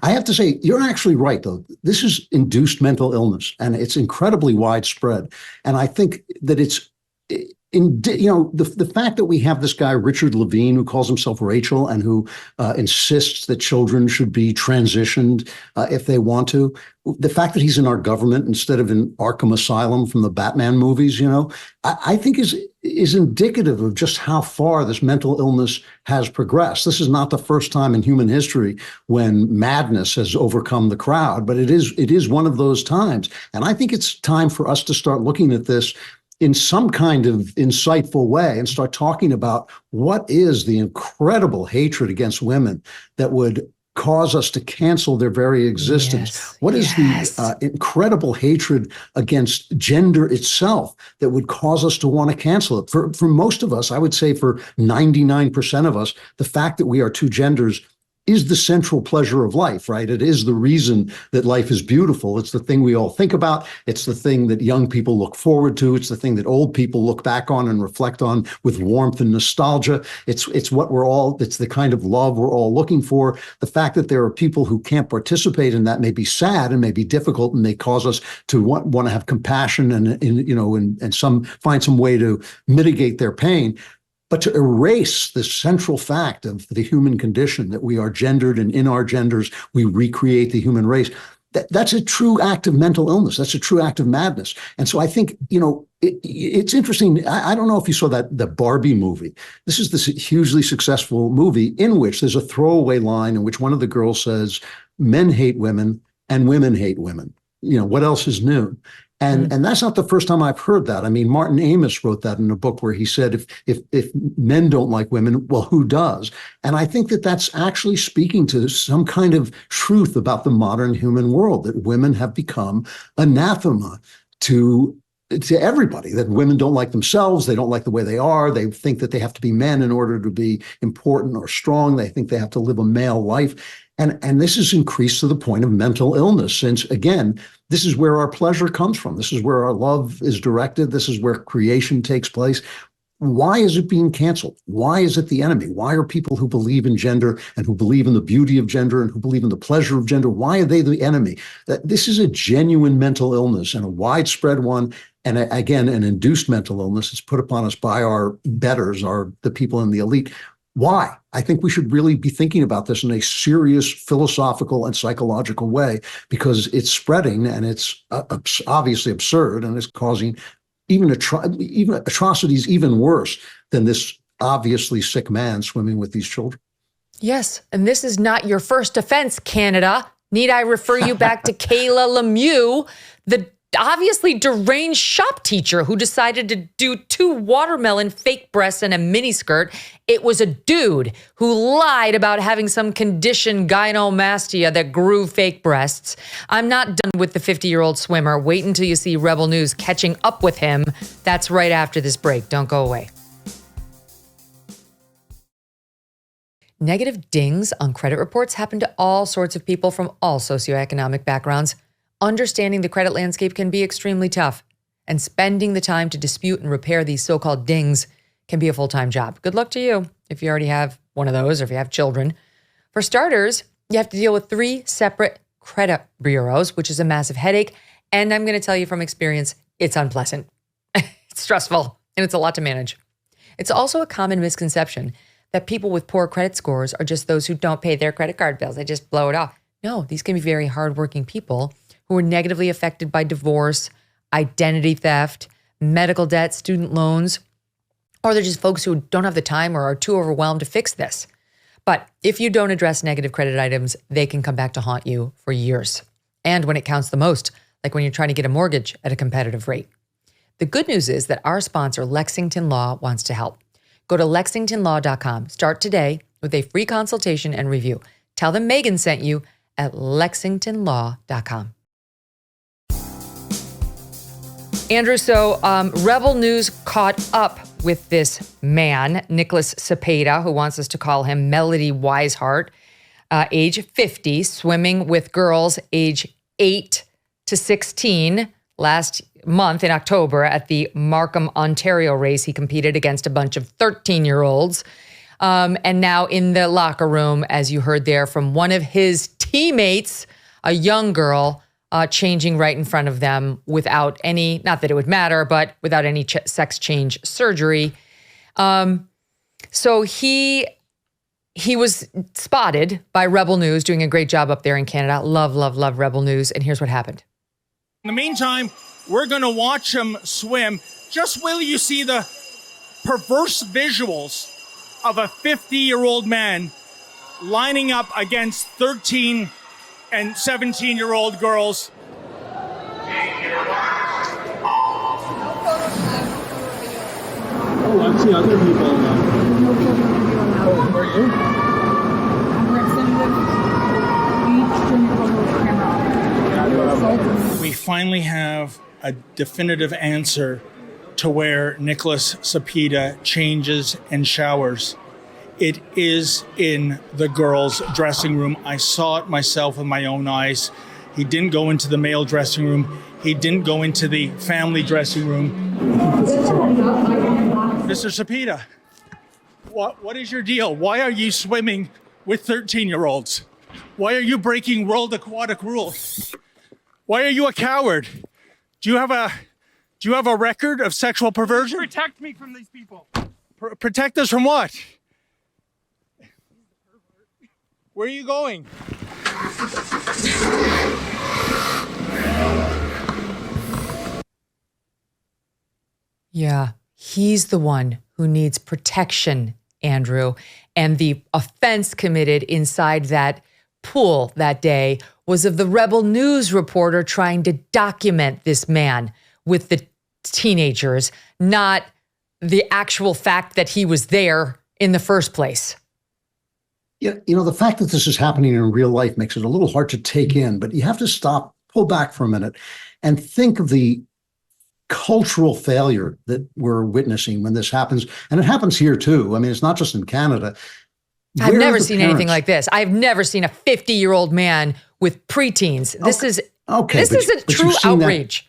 have to say, you're actually right, though. This is induced mental illness, and it's incredibly widespread. And I think that it's the fact that we have this guy, Richard Levine, who calls himself Rachel and who insists that children should be transitioned if they want to. The fact that he's in our government instead of in Arkham Asylum from the Batman movies, I think is indicative of just how far this mental illness has progressed. This is not the first time in human history when madness has overcome the crowd, but it is one of those times. And I think it's time for us to start looking at this in some kind of insightful way and start talking about what is the incredible hatred against women that would cause us to cancel their very existence. Yes, what is the incredible hatred against gender itself that would cause us to want to cancel it? For most of us, I would say for 99% of us, the fact that we are two genders is the central pleasure of life, right? It is the reason that life is beautiful. It's the thing we all think about. It's the thing that young people look forward to. It's the thing that old people look back on and reflect on with warmth and nostalgia. It's the kind of love we're all looking for. The fact that there are people who can't participate in that may be sad and may be difficult and may cause us to want to have compassion and find some way to mitigate their pain. But to erase the central fact of the human condition, that we are gendered and in our genders, we recreate the human race, That's a true act of mental illness. That's a true act of madness. And so I think, it's interesting. I don't know if you saw the Barbie movie. This is this hugely successful movie in which there's a throwaway line in which one of the girls says, men hate women and women hate women. What else is new? And that's not the first time I've heard that. I mean, Martin Amis wrote that in a book where he said, if men don't like women, well, who does? And I think that that's actually speaking to some kind of truth about the modern human world, that women have become anathema to everybody, that women don't like themselves. They don't like the way they are. They think that they have to be men in order to be important or strong. They think they have to live a male life. And this has increased to the point of mental illness, since, again, this is where our pleasure comes from. This is where our love is directed. This is where creation takes place. Why is it being canceled? Why is it the enemy? Why are people who believe in gender and who believe in the beauty of gender and who believe in the pleasure of gender, why are they the enemy? This is a genuine mental illness, and a widespread one. And again, an induced mental illness is put upon us by our betters, the people in the elite. Why? I think we should really be thinking about this in a serious philosophical and psychological way, because it's spreading and it's obviously absurd, and it's causing even atrocities even worse than this obviously sick man swimming with these children. Yes, and this is not your first offense, Canada. Need I refer you back to Kayla Lemieux, the obviously deranged shop teacher who decided to do 2 watermelon fake breasts and a miniskirt. It was a dude who lied about having some condition, gynomastia, that grew fake breasts. I'm not done with the 50-year-old swimmer. Wait until you see Rebel News catching up with him. That's right after this break. Don't go away. Negative dings on credit reports happen to all sorts of people from all socioeconomic backgrounds. Understanding the credit landscape can be extremely tough, and spending the time to dispute and repair these so-called dings can be a full-time job. Good luck to you if you already have one of those or if you have children. For starters, you have to deal with 3 separate credit bureaus, which is a massive headache. And I'm going to tell you from experience, it's unpleasant. It's stressful, and it's a lot to manage. It's also a common misconception that people with poor credit scores are just those who don't pay their credit card bills. They just blow it off. No, these can be very hardworking people who are negatively affected by divorce, identity theft, medical debt, student loans, or they're just folks who don't have the time or are too overwhelmed to fix this. But if you don't address negative credit items, they can come back to haunt you for years. And when it counts the most, like when you're trying to get a mortgage at a competitive rate. The good news is that our sponsor, Lexington Law, wants to help. Go to lexingtonlaw.com. Start today with a free consultation and review. Tell them Megyn sent you at lexingtonlaw.com. Andrew, so Rebel News caught up with this man, Nicholas Cepeda, who wants us to call him Melody Weishart, age 50, swimming with girls age 8 to 16. Last month in October at the Markham, Ontario race, he competed against a bunch of 13-year-olds. And now in the locker room, as you heard there from one of his teammates, a young girl, changing right in front of them without any, not that it would matter, but without any sex change surgery. So he was spotted by Rebel News, doing a great job up there in Canada. Love, love, love Rebel News. And here's what happened. In the meantime, we're going to watch him swim. Just will you see the perverse visuals of a 50-year-old man lining up against 13 and 17-year-old girls. Oh, I see other people now. Who are you? We finally have a definitive answer to where Nicholas Cepeda changes and showers. It is in the girls' dressing room. I saw it myself with my own eyes. He didn't go into the male dressing room. He didn't go into the family dressing room. Mr. Cepeda, what is your deal? Why are you swimming with 13-year-olds? Why are you breaking world aquatic rules? Why are you a coward? Do you have a record of sexual perversion? Protect me from these people. Protect us from what? Where are you going? Yeah, he's the one who needs protection, Andrew. And the offense committed inside that pool that day was of the Rebel News reporter trying to document this man with the teenagers, not the actual fact that he was there in the first place. Yeah, the fact that this is happening in real life makes it a little hard to take in, but you have to stop, pull back for a minute, and think of the cultural failure that we're witnessing when this happens. And it happens here too. I mean, it's not just in Canada. I've never seen anything like this. I've never seen a 50-year-old man with preteens. This is a true outrage.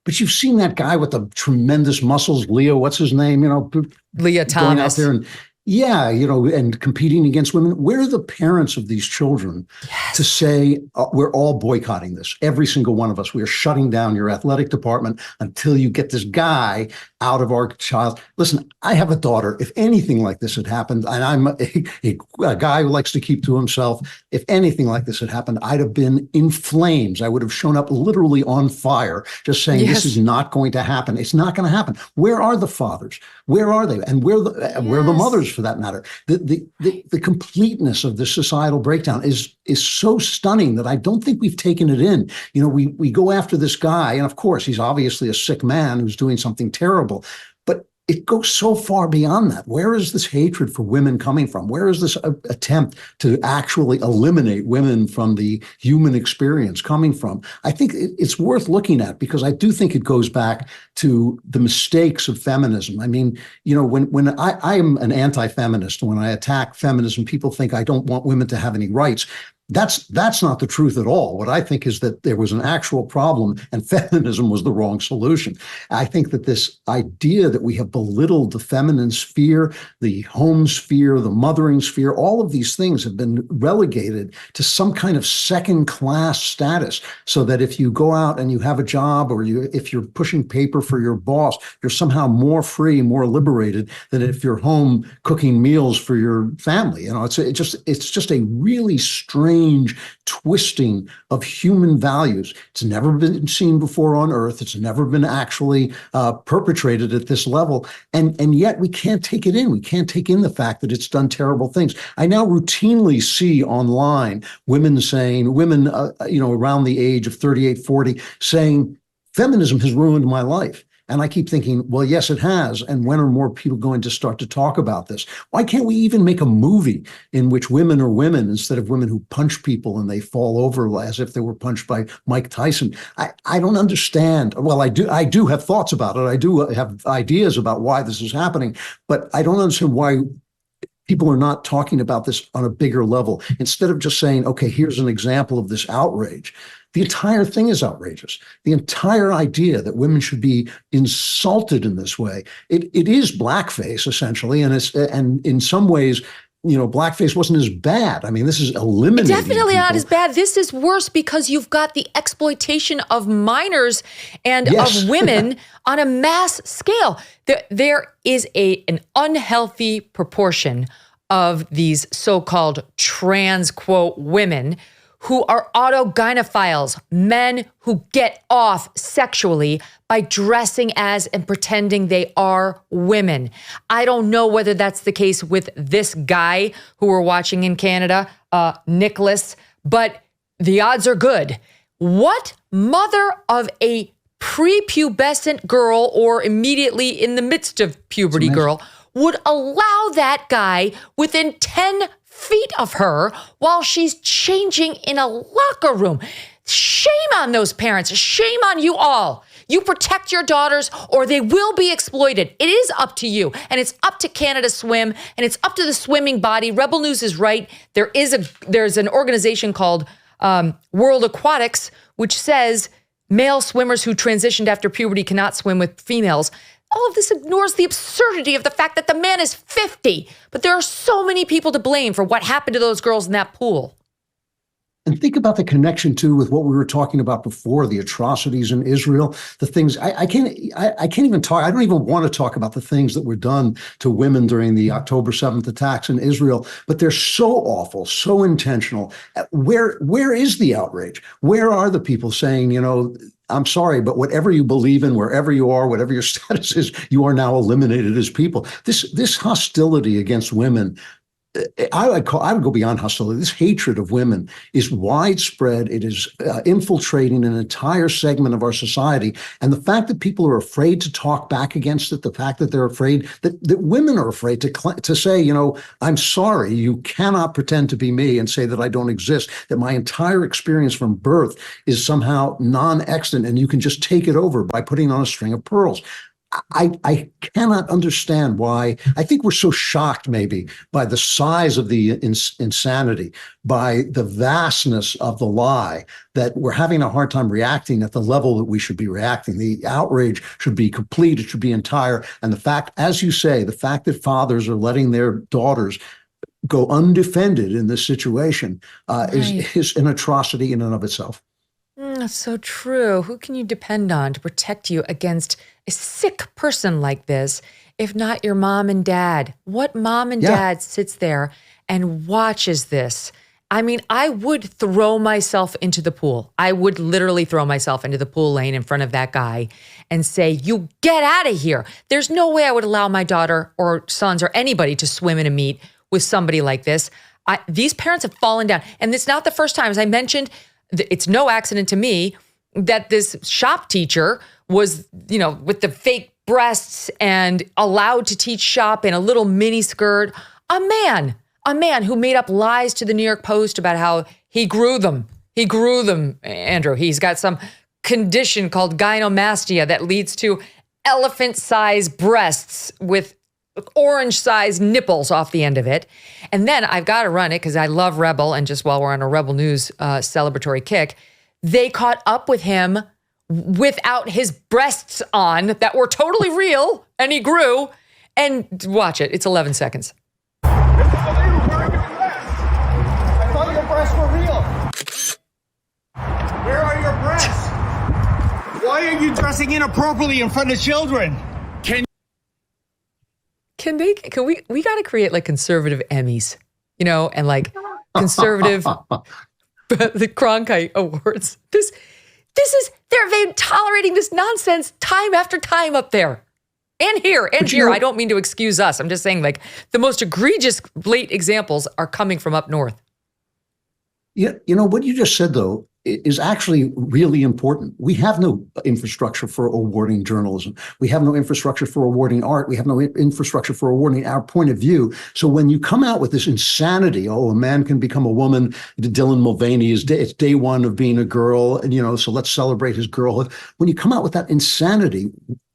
But you've seen that guy with the tremendous muscles, Leo, what's his name? Leah Thomas. Going out there and and competing against women. Where are the parents of these children to say, we're all boycotting this? Every single one of us, we are shutting down your athletic department until you get this guy out of our child. Listen, I have a daughter. If anything like this had happened, and I'm a guy who likes to keep to himself, if anything like this had happened, I'd have been in flames. I would have shown up literally on fire, just saying, This is not going to happen. It's not going to happen. Where are the fathers? Where are they? And where are the mothers, for that matter? The completeness of this societal breakdown is so stunning that I don't think we've taken it in. We go after this guy, and of course, he's obviously a sick man who's doing something terrible. But it goes so far beyond that. Where is this hatred for women coming from? Where is this attempt to actually eliminate women from the human experience coming from? I think it's worth looking at, because I do think it goes back to the mistakes of feminism. I mean, when I am an anti-feminist, when I attack feminism, people think I don't want women to have any rights. That's not the truth at all. What I think is that there was an actual problem and feminism was the wrong solution. I think that this idea that we have belittled the feminine sphere, the home sphere, the mothering sphere, all of these things have been relegated to some kind of second-class status, so that if you go out and you have a job, or if you're pushing paper for your boss, you're somehow more free, more liberated than if you're home cooking meals for your family. It's just a really strange twisting of human values. It's never been seen before on Earth. It's never been actually perpetrated at this level. And yet we can't take it in. We can't take in the fact that it's done terrible things. I now routinely see online women around the age of 38, 40, saying, feminism has ruined my life. And I keep thinking, well, yes, it has. And when are more people going to start to talk about this? Why can't we even make a movie in which women are women instead of women who punch people and they fall over as if they were punched by Mike Tyson? I don't understand. Well, I do have thoughts about it. I do have ideas about why this is happening, but I don't understand why people are not talking about this on a bigger level. Instead of just saying, okay, here's an example of this outrage. The entire thing is outrageous. The entire idea that women should be insulted in this way. It is blackface, essentially, and in some ways, blackface wasn't as bad. I mean, this is eliminating. It's definitely not as bad. This is worse because you've got the exploitation of minors and of women on a mass scale. There is an unhealthy proportion of these so-called trans, quote, women who are autogynephiles, men who get off sexually by dressing as and pretending they are women. I don't know whether that's the case with this guy who we're watching in Canada, Nicholas, but the odds are good. What mother of a prepubescent girl or immediately in the midst of puberty girl would allow that guy within 10 feet of her while she's changing in a locker room? Shame on those parents. Shame on you all. You protect your daughters or they will be exploited. It is up to you. And it's up to Canada Swim and it's up to the swimming body. Rebel News is right. There's an organization called World Aquatics, which says male swimmers who transitioned after puberty cannot swim with females. All of this ignores the absurdity of the fact that the man is 50. But there are so many people to blame for what happened to those girls in that pool. And think about the connection too with what we were talking about before, the atrocities in Israel, the things I can't even talk. I don't even want to talk about the things that were done to women during the October 7th attacks in Israel, but they're so awful, so intentional. Where is the outrage? Where are the people saying, I'm sorry, but whatever you believe in, wherever you are, whatever your status is, you are now eliminated as people. This hostility against women, I would go beyond hostility. This hatred of women is widespread. It is infiltrating an entire segment of our society. And the fact that people are afraid to talk back against it, the fact that they're afraid, that women are afraid to say, I'm sorry, you cannot pretend to be me and say that I don't exist, that my entire experience from birth is somehow non-extant and you can just take it over by putting on a string of pearls. I cannot understand why. I think we're so shocked maybe by the size of the insanity, by the vastness of the lie, that we're having a hard time reacting at the level that we should be reacting. The outrage should be complete. It should be entire. And the fact, as you say, the fact that fathers are letting their daughters go undefended in this situation is an atrocity in and of itself. That's so true. Who can you depend on to protect you against a sick person like this, if not your mom and dad? What mom and dad sits there and watches this? I mean, I would throw myself into the pool. I would literally throw myself into the pool lane in front of that guy and say, you get out of here. There's no way I would allow my daughter or sons or anybody to swim in a meet with somebody like this. These parents have fallen down. And it's not the first time. As I mentioned, it's no accident to me that this shop teacher was, with the fake breasts and allowed to teach shop in a little mini skirt. A man who made up lies to the New York Post about how he grew them. Andrew. He's got some condition called gynomastia that leads to elephant-sized breasts with orange-sized nipples off the end of it. And then I've got to run it because I love Rebel, and just while we're on a Rebel News celebratory kick, they caught up with him without his breasts on that were totally real, and he grew. And watch it. It's 11 seconds. I thought your breasts were real. Where are your breasts? Why are you dressing inappropriately in front of children? Can we got to create like conservative Emmys, and like conservative the Cronkite Awards. This is, they're tolerating this nonsense time after time up there. And here. I don't mean to excuse us. I'm just saying, like, the most egregious late examples are coming from up north. Yeah, what you just said, though, is actually really important. We have no infrastructure for awarding journalism. We have no infrastructure for awarding art. We have no infrastructure for awarding our point of view. So when you come out with this insanity, a man can become a woman, Dylan Mulvaney it's day one of being a girl, and so let's celebrate his girlhood. When you come out with that insanity,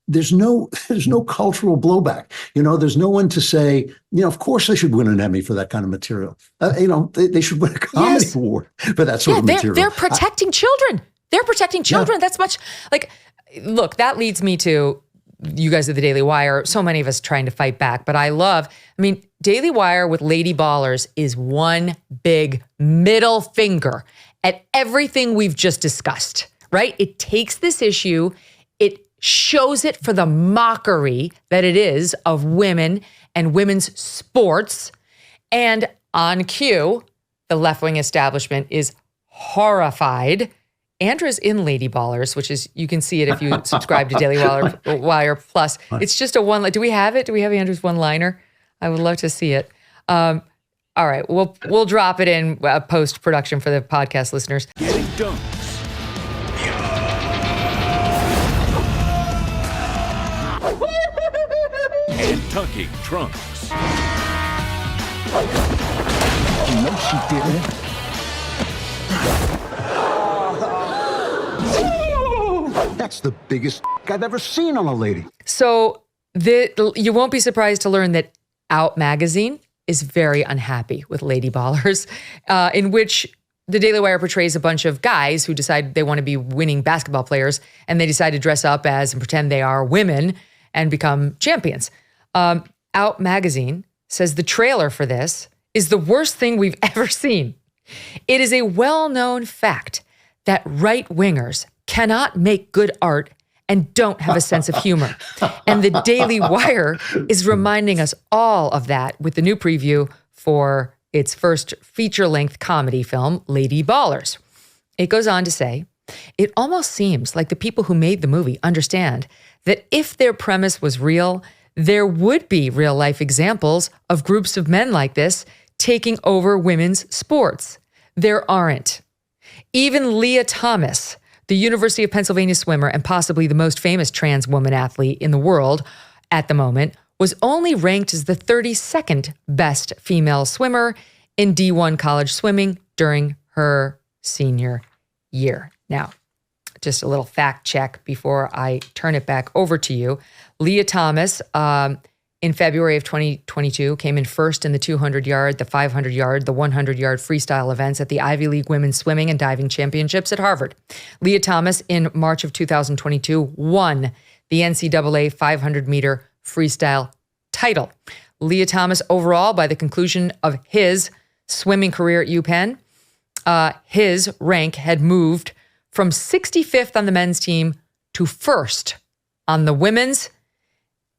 there's no cultural blowback. There's no one to say, of course they should win an Emmy for that kind of material. They should win a comedy award for that sort of material. They're protecting children. They're protecting children. That's much like, look, that leads me to you guys at the Daily Wire. So many of us trying to fight back, but Daily Wire with Lady Ballers is one big middle finger at everything we've just discussed, right? It takes this issue, it shows it for the mockery that it is of women and women's sports. And on cue, the left-wing establishment is horrified. Andrew's in Lady Ballers, which is, you can see it if you subscribe to Daily Wire Plus. It's just a one. Do we have it? Do we have Andrew's one-liner? I would love to see it. All right, we'll drop it in post-production for the podcast listeners. Getting done. And tucking trunks. No, she didn't. That's the biggest I've ever seen on a lady. So you won't be surprised to learn that Out Magazine is very unhappy with Lady Ballers, in which the Daily Wire portrays a bunch of guys who decide they want to be winning basketball players, and they decide to dress up as and pretend they are women and become champions. Out Magazine says the trailer for this is the worst thing we've ever seen. It is a well-known fact that right-wingers cannot make good art and don't have a sense of humor. And the Daily Wire is reminding us all of that with the new preview for its first feature-length comedy film, Lady Ballers. It goes on to say, it almost seems like the people who made the movie understand that if their premise was real, there would be real-life examples of groups of men like this taking over women's sports. There aren't. Even Leah Thomas, the University of Pennsylvania swimmer and possibly the most famous trans woman athlete in the world at the moment, was only ranked as the 32nd best female swimmer in D1 college swimming during her senior year. Now, just a little fact check before I turn it back over to you. Leah Thomas, in February of 2022, came in first in the 200-yard, the 500-yard, the 100-yard freestyle events at the Ivy League Women's Swimming and Diving Championships at Harvard. Leah Thomas, in March of 2022, won the NCAA 500-meter freestyle title. Leah Thomas, overall, by the conclusion of his swimming career at UPenn, his rank had moved from 65th on the men's team to first on the women's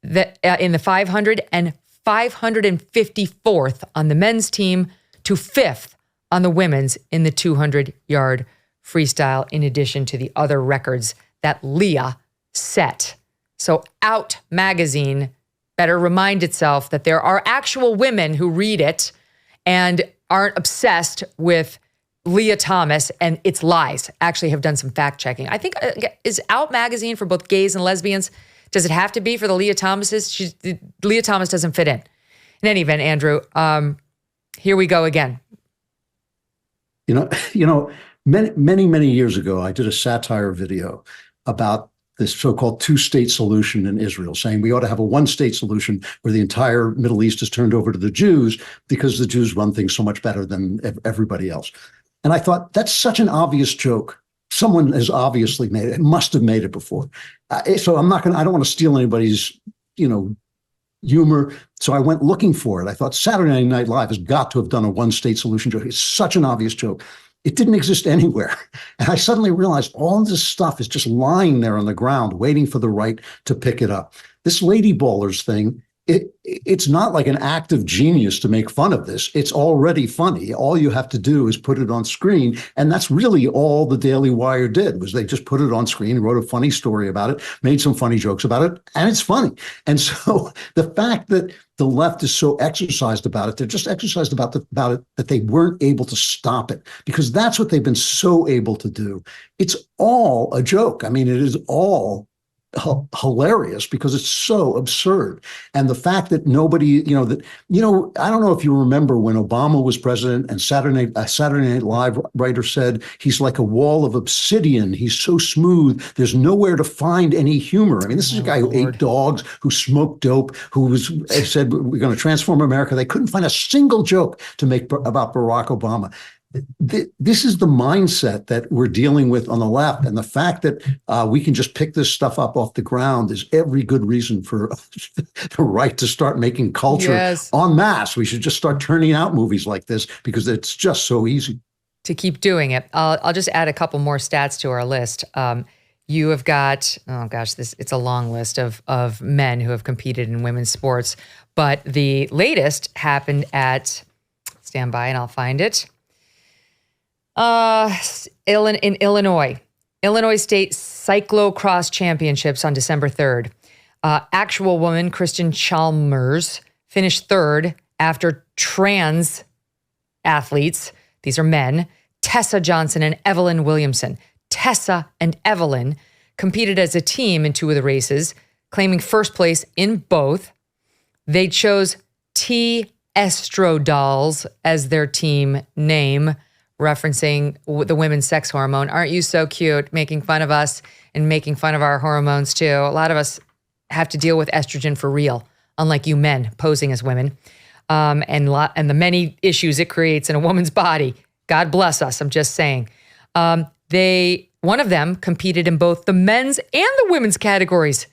in the 500 and 554th on the men's team to 5th on the women's in the 200-yard freestyle, in addition to the other records that Leah set. So Out magazine better remind itself that there are actual women who read it and aren't obsessed with Leah Thomas and its lies. Actually have done some fact checking. I think, is Out magazine for both gays and lesbians? Does it have to be for the Leah Thomases? Leah Thomas doesn't fit in. In any event, Andrew, here we go again. Many years ago, I did a satire video about this so-called two-state solution in Israel, saying we ought to have a one-state solution where the entire Middle East is turned over to the Jews because the Jews run things so much better than everybody else. And I thought, that's such an obvious joke. Someone has obviously made it. It must have made it before. So I don't want to steal anybody's, humor. So I went looking for it. I thought Saturday Night Live has got to have done a one-state solution joke. It's such an obvious joke. It didn't exist anywhere. And I suddenly realized all of this stuff is just lying there on the ground, waiting for the right to pick it up. This Lady Ballers thing, it's not like an act of genius to make fun of this. It's already funny. All you have to do is put it on screen. And that's really all the Daily Wire did, was they just put it on screen, wrote a funny story about it, made some funny jokes about it, and it's funny. And so the fact that the left is so exercised about it, they're just exercised about it, that they weren't able to stop it, because that's what they've been so able to do. It's all a joke. I mean, it is all hilarious because it's so absurd. And the fact that nobody, I don't know if you remember when Obama was president and Saturday Night Live writer said, he's like a wall of obsidian. He's so smooth. There's nowhere to find any humor. I mean, this is a guy who ate dogs, who smoked dope, who said, we're going to transform America. They couldn't find a single joke to make about Barack Obama. This is the mindset that we're dealing with on the left. And the fact that we can just pick this stuff up off the ground is every good reason for the right to start making culture en masse. We should just start turning out movies like this because it's just so easy to keep doing it. I'll just add a couple more stats to our list. You have got, it's a long list of men who have competed in women's sports, but the latest happened at, stand by and I'll find it. In Illinois State Cyclocross Championships on December 3rd. Actual woman Kristen Chalmers finished third after trans athletes, these are men, Tessa Johnson and Evelyn Williamson. Tessa and Evelyn competed as a team in two of the races, claiming first place in both. They chose T. Estrodolls as their team name, referencing the women's sex hormone. Aren't you so cute, making fun of us and making fun of our hormones too? A lot of us have to deal with estrogen for real, unlike you men posing as women, and the many issues it creates in a woman's body. God bless us, I'm just saying. One of them competed in both the men's and the women's categories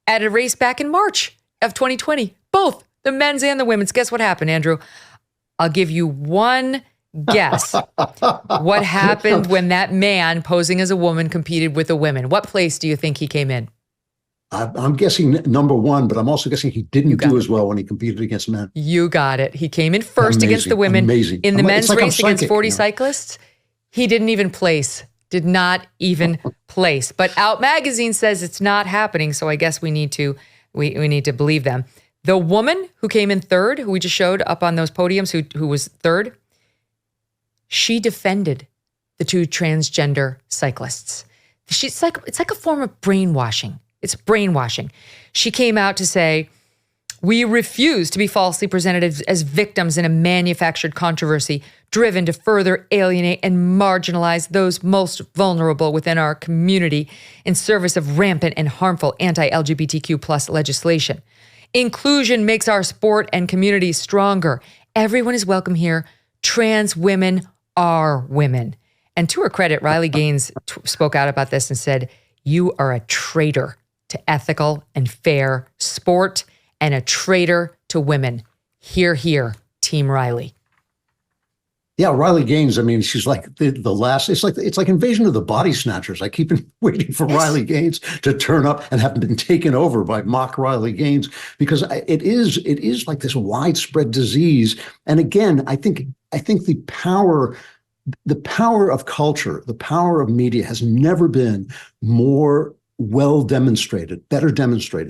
at a race back in March of 2020. Both the men's and the women's. Guess what happened, Andrew? I'll give you one guess what happened when that man posing as a woman competed with the women? What place do you think he came in? I'm guessing number one, but I'm also guessing he didn't do as well when he competed against men. You got it. He came in first against the women. Amazing. In the men's like race against 40 cyclists, he didn't even place. Did not even place. But Out Magazine says it's not happening, so I guess we need to believe them. The woman who came in third, who we just showed up on those podiums, who was third, she defended the two transgender cyclists. It's like a form of brainwashing. It's brainwashing. She came out to say, we refuse to be falsely presented as victims in a manufactured controversy driven to further alienate and marginalize those most vulnerable within our community in service of rampant and harmful anti-LGBTQ plus legislation. Inclusion makes our sport and community stronger. Everyone is welcome here. Trans women are women. And to her credit, Riley Gaines spoke out about this and said, you are a traitor to ethical and fair sport and a traitor to women. Hear, hear, Team Riley. Yeah, Riley Gaines. I mean, she's like the last. It's like Invasion of the Body Snatchers. I keep waiting for Riley Gaines to turn up and have been taken over by mock Riley Gaines, because it is like this widespread disease. And again, I think the power of culture, the power of media has never been more better demonstrated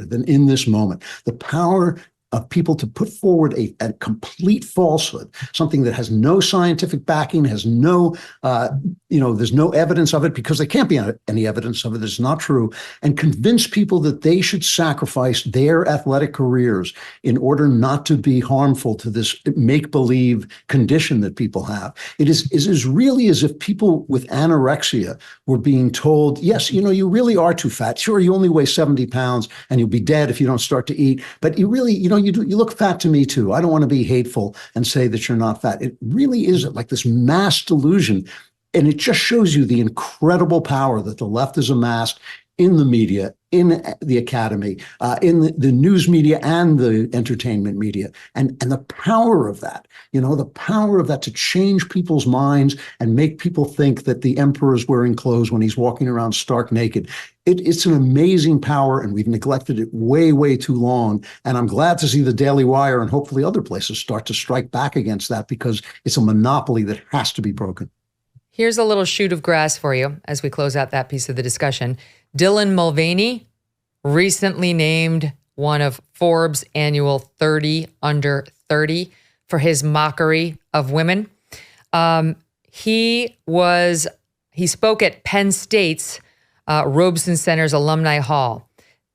than in this moment. The power of people to put forward a complete falsehood, something that has no scientific backing, has no, there's no evidence of it because there can't be any evidence of it. It's not true. And convince people that they should sacrifice their athletic careers in order not to be harmful to this make-believe condition that people have. It is really as if people with anorexia were being told, yes, you really are too fat. Sure, you only weigh 70 pounds and you'll be dead if you don't start to eat. But you really, you look fat to me too. I don't want to be hateful and say that you're not fat. It really is like this mass delusion. And it just shows you the incredible power that the left has amassed in the media, in the academy, in the news media and the entertainment media. And the power of that, the power of that to change people's minds and make people think that the emperor is wearing clothes when he's walking around stark naked. It's an amazing power, and we've neglected it way, way too long. And I'm glad to see the Daily Wire and hopefully other places start to strike back against that, because it's a monopoly that has to be broken. Here's a little shoot of grass for you as we close out that piece of the discussion. Dylan Mulvaney, recently named one of Forbes' annual 30 under 30 for his mockery of women. He spoke at Penn State's Robeson Center's Alumni Hall.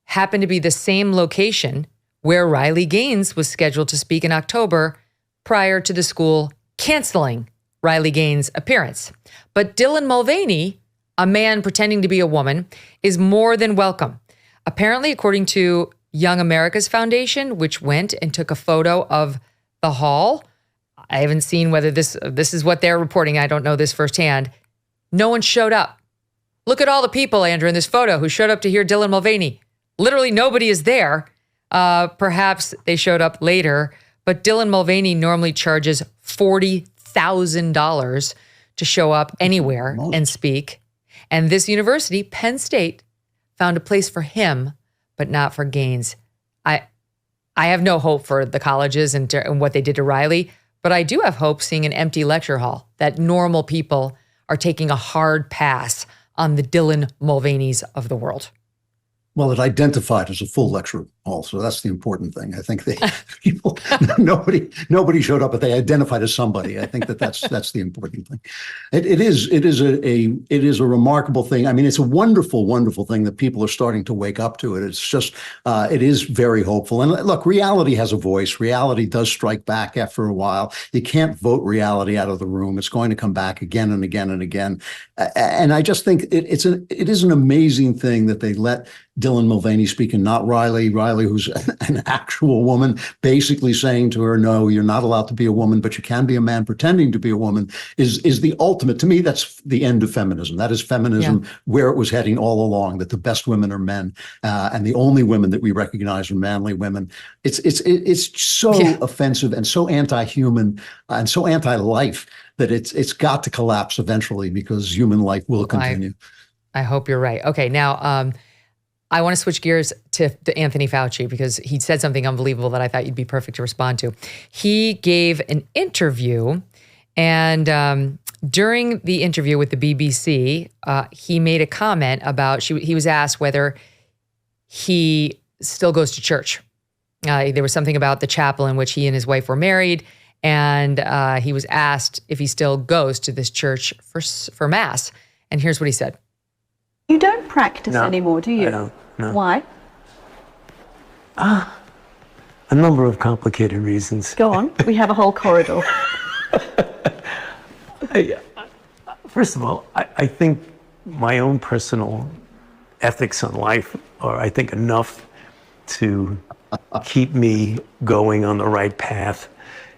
Happened to be the same location where Riley Gaines was scheduled to speak in October prior to the school canceling Riley Gaines' appearance. But Dylan Mulvaney, a man pretending to be a woman, is more than welcome. Apparently, according to Young America's Foundation, which went and took a photo of the hall, I haven't seen whether this is what they're reporting. I don't know this firsthand. No one showed up. Look at all the people, Andrew, in this photo who showed up to hear Dylan Mulvaney. Literally nobody is there. Perhaps they showed up later, but Dylan Mulvaney normally charges $40,000 to show up anywhere and speak. And this university, Penn State, found a place for him, but not for Gaines. I have no hope for the colleges and what they did to Riley, but I do have hope seeing an empty lecture hall, that normal people are taking a hard pass on the Dylan Mulvaneys of the world. Well, it identified as a full lecture hall, so that's the important thing. I think nobody showed up, but they identified as somebody. I think that's the important thing. It is a remarkable thing. I mean, it's a wonderful, wonderful thing that people are starting to wake up to it. It's just it is very hopeful. And look, reality has a voice. Reality does strike back after a while. You can't vote reality out of the room. It's going to come back again and again and again. And I just think it is an amazing thing that they let Dylan Mulvaney speak and not Riley. Riley Riley, who's an actual woman, basically saying to her, no, you're not allowed to be a woman, but you can be a man pretending to be a woman, is the ultimate. To me, that's the end of feminism. That is feminism where it was heading all along, that the best women are men, and the only women that we recognize are manly women. It's so offensive and so anti-human and so anti-life that it's got to collapse eventually, because human life will continue. I hope you're right. Okay, now I want to switch gears to Anthony Fauci, because he said something unbelievable that I thought you'd be perfect to respond to. He gave an interview, and during the interview with the BBC, he made a comment about, he was asked whether he still goes to church. There was something about the chapel in which he and his wife were married, and he was asked if he still goes to this church for Mass. And here's what he said. You don't practice anymore, do you? I don't, no. Why? A number of complicated reasons. Go on. We have a whole corridor. First of all, I think my own personal ethics on life are, I think, enough to keep me going on the right path.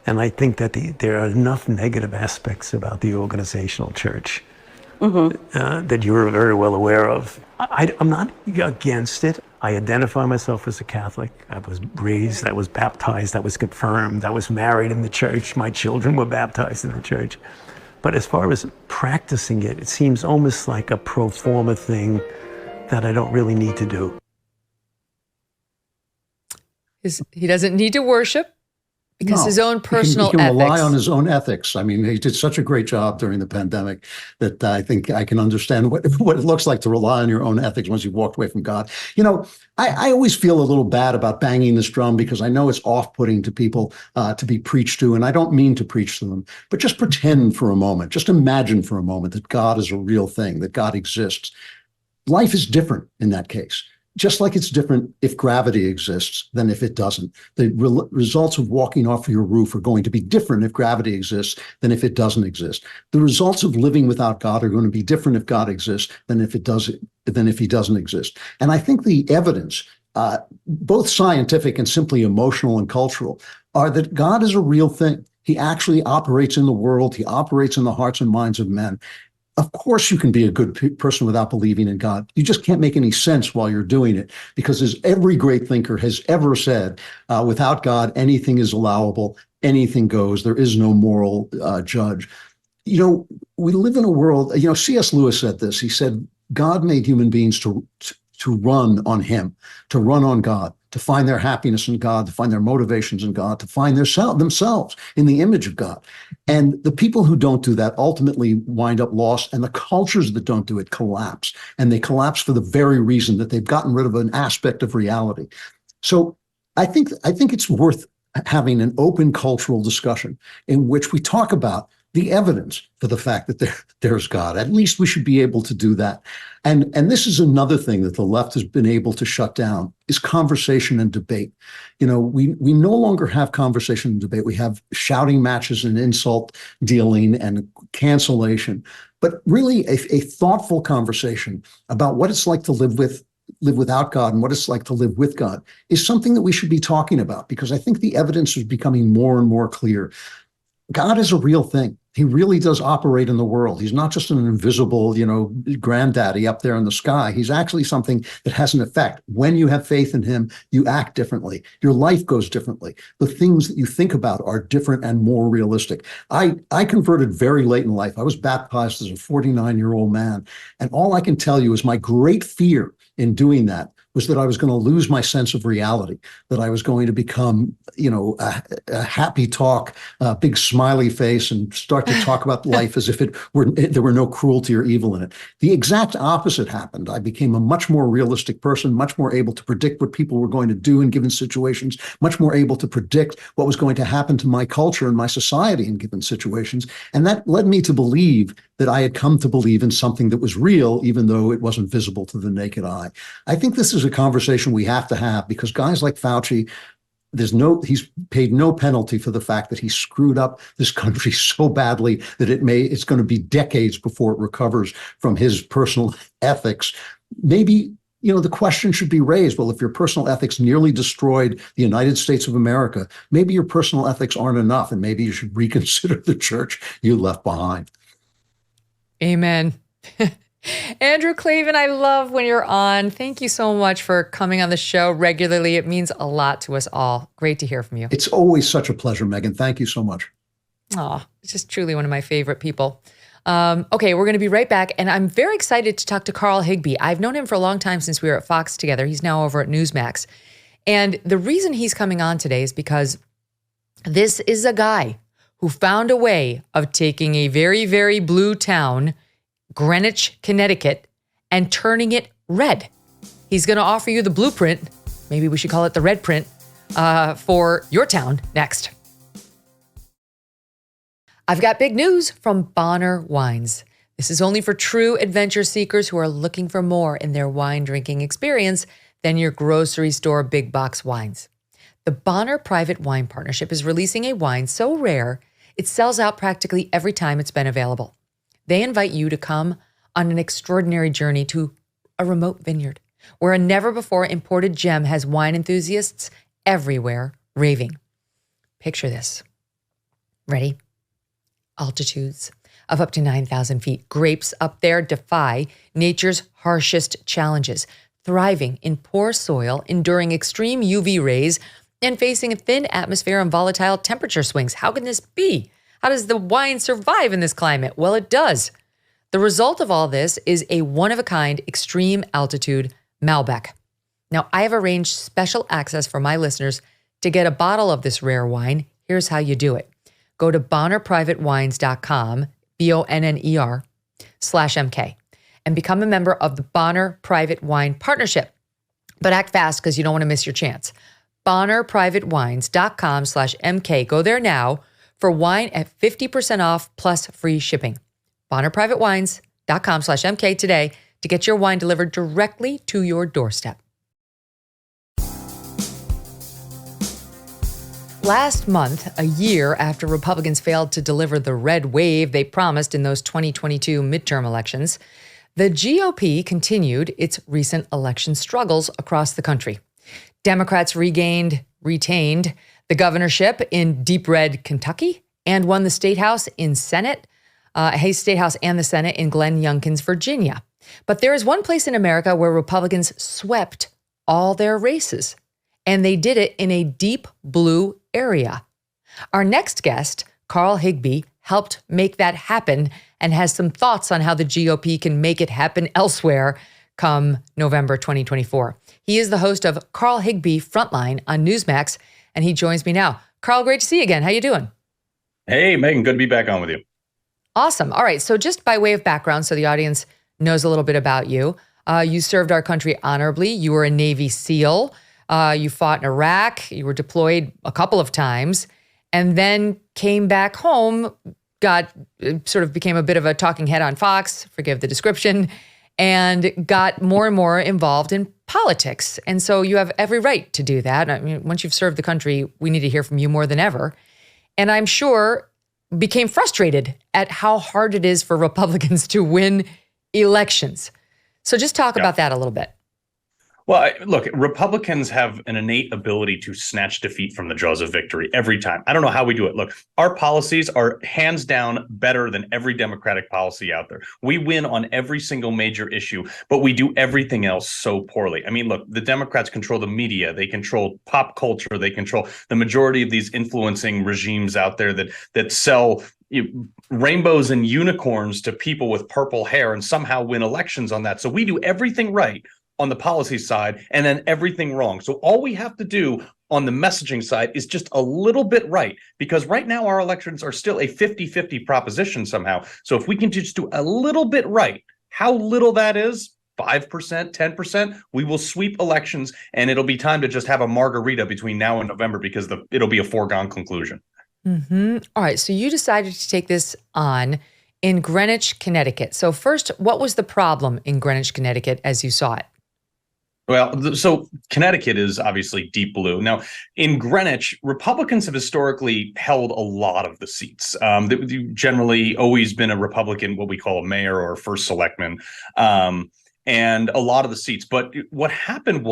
And I think that there are enough negative aspects about the organizational church that you're very well aware of. I'm not against it. I identify myself as a Catholic. I was raised, I was baptized, I was confirmed, I was married in the church. My children were baptized in the church. But as far as practicing it, it seems almost like a pro forma thing that I don't really need to do. He doesn't need to worship because his own personal ethics. He can rely ethics. on his own ethics. I mean, he did such a great job during the pandemic that I think I can understand what it looks like to rely on your own ethics once you've walked away from God. You know, I always feel a little bad about banging this drum, because I know it's off-putting to people to be preached to, and I don't mean to preach to them, but just pretend for a moment, just imagine for a moment that God is a real thing, that God exists. Life is different in that case. Just like it's different if gravity exists than if it doesn't. The results of walking off your roof are going to be different if gravity exists than if it doesn't exist. The results of living without God are going to be different if God exists than if he doesn't exist. And I think the evidence, both scientific and simply emotional and cultural, are that God is a real thing. He actually operates in the world. He operates in the hearts and minds of men. Of course, you can be a good person without believing in God. You just can't make any sense while you're doing it, because as every great thinker has ever said, without God, anything is allowable, anything goes. There is no moral judge. You know, we live in a world, you know, C.S. Lewis said this. He said, God made human beings to run on him, to run on God, to find their happiness in God, to find their motivations in God, to find themselves in the image of God. And the people who don't do that ultimately wind up lost, and the cultures that don't do it collapse. And they collapse for the very reason that they've gotten rid of an aspect of reality. So I think it's worth having an open cultural discussion in which we talk about the evidence for the fact that there's God. At least we should be able to do that. And this is another thing that the left has been able to shut down, is conversation and debate. You know, we no longer have conversation and debate. We have shouting matches and insult dealing and cancellation. But really a thoughtful conversation about what it's like to live without God and what it's like to live with God is something that we should be talking about, because I think the evidence is becoming more and more clear. God is a real thing. He really does operate in the world. He's not just an invisible, you know, granddaddy up there in the sky. He's actually something that has an effect. When you have faith in him, you act differently. Your life goes differently. The things that you think about are different and more realistic. I converted very late in life. I was baptized as a 49-year-old man. And all I can tell you is my great fear in doing that was that I was going to lose my sense of reality, that I was going to become, you know, a happy talk, a big smiley face, and start to talk about life as if there were no cruelty or evil in it. The exact opposite happened. I became a much more realistic person, much more able to predict what people were going to do in given situations, much more able to predict what was going to happen to my culture and my society in given situations. And that led me to believe that I had come to believe in something that was real, even though it wasn't visible to the naked eye. I think this is a conversation we have to have, because guys like Fauci, he's paid no penalty for the fact that he screwed up this country so badly that it's going to be decades before it recovers from his personal ethics. Maybe the question should be raised. Well, if your personal ethics nearly destroyed the United States of America, maybe your personal ethics aren't enough, and maybe you should reconsider the church you left behind. Amen. Andrew Klavan, I love when you're on. Thank you so much for coming on the show regularly. It means a lot to us all. Great to hear from you. It's always such a pleasure, Megyn. Thank you so much. Oh, it's just truly one of my favorite people. Okay, we're going to be right back. And I'm very excited to talk to Carl Higbie. I've known him for a long time since we were at Fox together. He's now over at Newsmax. And the reason he's coming on today is because this is a guy who found a way of taking a very, very blue town, Greenwich, Connecticut, and turning it red. He's going to offer you the blueprint, maybe we should call it the red print, for your town next. I've got big news from Bonner Wines. This is only for true adventure seekers who are looking for more in their wine drinking experience than your grocery store big box wines. The Bonner Private Wine Partnership is releasing a wine so rare, it sells out practically every time it's been available. They invite you to come on an extraordinary journey to a remote vineyard where a never-before imported gem has wine enthusiasts everywhere raving. Picture this. Ready? Altitudes of up to 9,000 feet. Grapes up there defy nature's harshest challenges, thriving in poor soil, enduring extreme UV rays, and facing a thin atmosphere and volatile temperature swings. How can this be? How does the wine survive in this climate? Well, it does. The result of all this is a one-of-a-kind extreme altitude Malbec. Now, I have arranged special access for my listeners to get a bottle of this rare wine. Here's how you do it. Go to bonnerprivatewines.com, BONNER/MK, and become a member of the Bonner Private Wine Partnership. But act fast because you don't want to miss your chance. bonnerprivatewines.com/MK. Go there now for wine at 50% off plus free shipping. bonnerprivatewines.com/MK today to get your wine delivered directly to your doorstep. Last month, a year after Republicans failed to deliver the red wave they promised in those 2022 midterm elections, the GOP continued its recent election struggles across the country. Democrats retained the governorship in deep red Kentucky and won the state house and the Senate in Glenn Youngkin's Virginia. But there is one place in America where Republicans swept all their races, and they did it in a deep blue area. Our next guest, Carl Higbie, helped make that happen and has some thoughts on how the GOP can make it happen elsewhere come November 2024. He is the host of Carl Higbie Frontline on Newsmax, and he joins me now. Carl, great to see you again. How you doing? Hey, Megyn, good to be back on with you. Awesome. All right. So just by way of background, so the audience knows a little bit about you, you served our country honorably. You were a Navy SEAL. You fought in Iraq. You were deployed a couple of times and then came back home, became a bit of a talking head on Fox, forgive the description, and got more and more involved in politics. And so you have every right to do that. I mean, once you've served the country, we need to hear from you more than ever. And I'm sure became frustrated at how hard it is for Republicans to win elections. So just talk about that a little bit. Well, look, Republicans have an innate ability to snatch defeat from the jaws of victory every time. I don't know how we do it. Look, our policies are hands down better than every Democratic policy out there. We win on every single major issue, but we do everything else so poorly. I mean, look, the Democrats control the media. They control pop culture. They control the majority of these influencing regimes out there that sell rainbows and unicorns to people with purple hair and somehow win elections on that. So we do everything right on the policy side and then everything wrong. So all we have to do on the messaging side is just a little bit right, because right now our elections are still a 50-50 proposition somehow. So if we can just do a little bit right, how little that is, 5%, 10%, we will sweep elections and it'll be time to just have a margarita between now and November because it'll be a foregone conclusion. Mm-hmm. All right. So you decided to take this on in Greenwich, Connecticut. So first, what was the problem in Greenwich, Connecticut as you saw it? Well, so Connecticut is obviously deep blue. Now, in Greenwich, Republicans have historically held a lot of the seats. They've generally always been a Republican, what we call a mayor or a first selectman. And and a lot of the seats. But what happened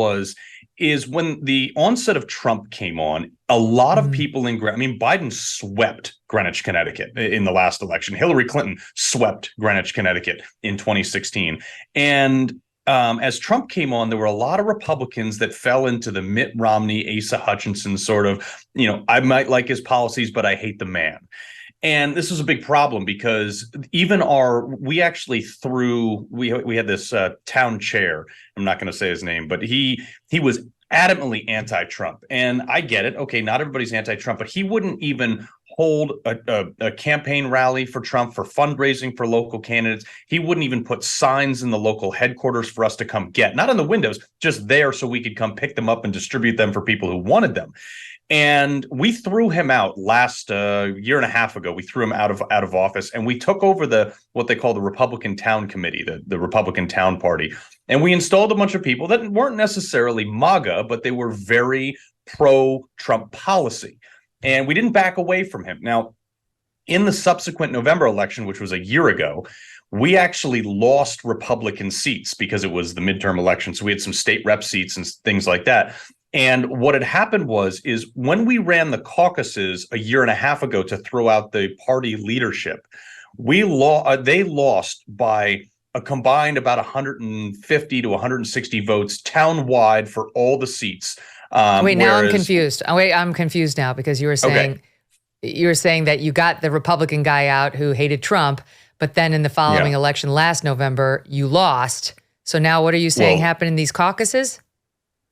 is when the onset of Trump came on, a lot of people Biden swept Greenwich, Connecticut in the last election. Hillary Clinton swept Greenwich, Connecticut in 2016. And as Trump came on, there were a lot of Republicans that fell into the Mitt Romney, Asa Hutchinson sort of, I might like his policies, but I hate the man. And this was a big problem because even we had this town chair. I'm not going to say his name, but he was adamantly anti-Trump. And I get it. Okay, not everybody's anti-Trump, but he wouldn't even hold a campaign rally for Trump, for fundraising for local candidates. He wouldn't even put signs in the local headquarters for us to come get, not on the windows, just there so we could come pick them up and distribute them for people who wanted them. And we threw him out last year and a half ago. We threw him out of office, and we took over what they call the Republican Town Committee, the Republican Town Party. And we installed a bunch of people that weren't necessarily MAGA, but they were very pro-Trump policy. And we didn't back away from him. Now, in the subsequent November election, which was a year ago, we actually lost Republican seats because it was the midterm election. So we had some state rep seats and things like that. And what had happened is when we ran the caucuses a year and a half ago to throw out the party leadership, they lost by a combined about 150 to 160 votes town-wide for all the seats. Wait, now I'm confused. I'm confused now because you were saying that you got the Republican guy out who hated Trump, but then in the following election last November, you lost. So now what are you saying happened in these caucuses?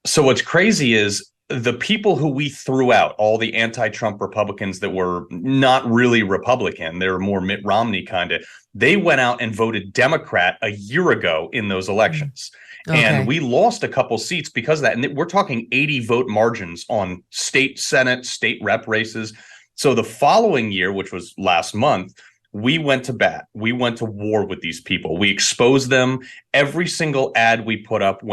So what's crazy is the people who we threw out, all the anti-Trump Republicans that were not really Republican, they were more Mitt Romney kind of, they went out and voted Democrat a year ago in those elections. Okay. And we lost a couple seats because of that. And we're talking 80 vote margins on state Senate, state rep races. So the following year, which was last month, we went to bat. We went to war with these people. We exposed them. Every single ad we put up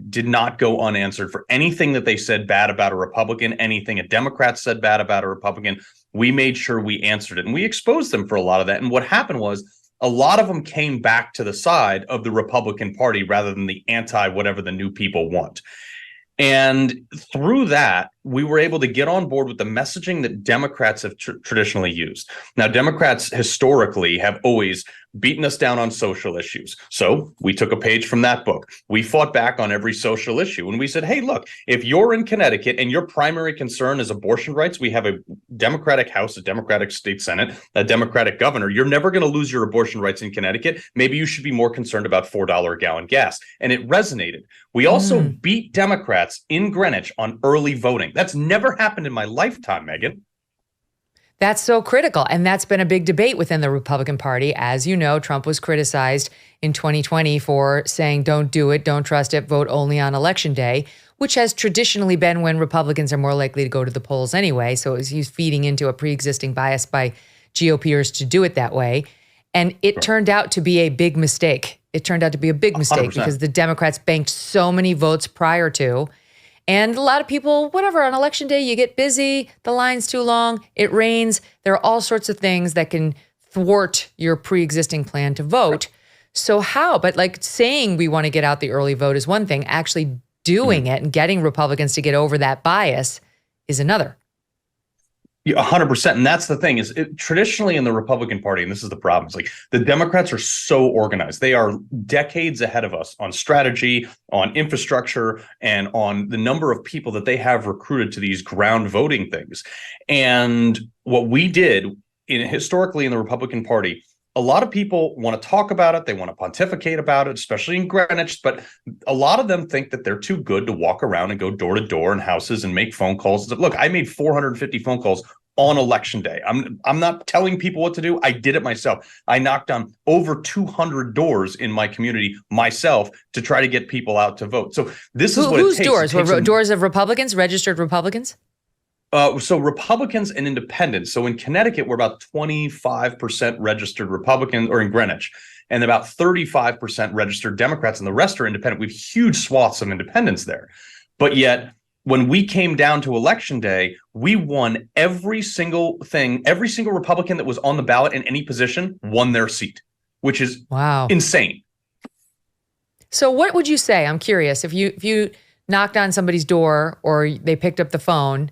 did not go unanswered for anything that they said bad about a Republican, anything a Democrat said bad about a Republican. We made sure we answered it, and we exposed them for a lot of that. And what happened was a lot of them came back to the side of the Republican Party rather than the anti-whatever the new people want. And through that, we were able to get on board with the messaging that Democrats have traditionally used. Now, Democrats historically have always beaten us down on social issues. So we took a page from that book. We fought back on every social issue. And we said, hey, look, if you're in Connecticut and your primary concern is abortion rights, we have a Democratic House, a Democratic state Senate, a Democratic governor. You're never going to lose your abortion rights in Connecticut. Maybe you should be more concerned about $4 a gallon gas. And it resonated. We also beat Democrats in Greenwich on early voting. That's never happened in my lifetime, Megyn. That's so critical. And that's been a big debate within the Republican Party. As you know, Trump was criticized in 2020 for saying, don't do it, don't trust it, vote only on election day, which has traditionally been when Republicans are more likely to go to the polls anyway. So he's feeding into a pre-existing bias by GOPers to do it that way. And it turned out to be a big mistake. It turned out to be a big mistake 100%. Because the Democrats banked so many votes prior to. And a lot of people, whatever, on election day, you get busy, the line's too long, it rains. There are all sorts of things that can thwart your pre-existing plan to vote. So how? But like saying we want to get out the early vote is one thing. Actually doing it and getting Republicans to get over that bias is another. 100%. And that's the thing is traditionally in the Republican Party, and this is the problem, it's like the Democrats are so organized. They are decades ahead of us on strategy, on infrastructure, and on the number of people that they have recruited to these ground voting things. And what we did historically in the Republican Party, a lot of people want to talk about it. They want to pontificate about it, especially in Greenwich. But a lot of them think that they're too good to walk around and go door to door in houses and make phone calls. Look, I made 450 phone calls on election day. I'm not telling people what to do. I did it myself. I knocked on over 200 doors in my community myself to try to get people out to vote. So this is what it takes. Whose doors? Were doors of Republicans, registered Republicans? So Republicans and independents. So in Connecticut, we're about 25% registered Republicans, or in Greenwich, and about 35% registered Democrats, and the rest are independent. We have huge swaths of independents there. But yet, when we came down to election day, we won every single thing. Every single Republican that was on the ballot in any position won their seat, which is insane. So what would you say? I'm curious. If you knocked on somebody's door or they picked up the phone,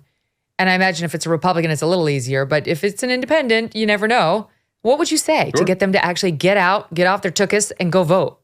and I imagine if it's a Republican, it's a little easier, but if it's an independent, you never know. What would you say to get them to actually get off their tuchus and go vote?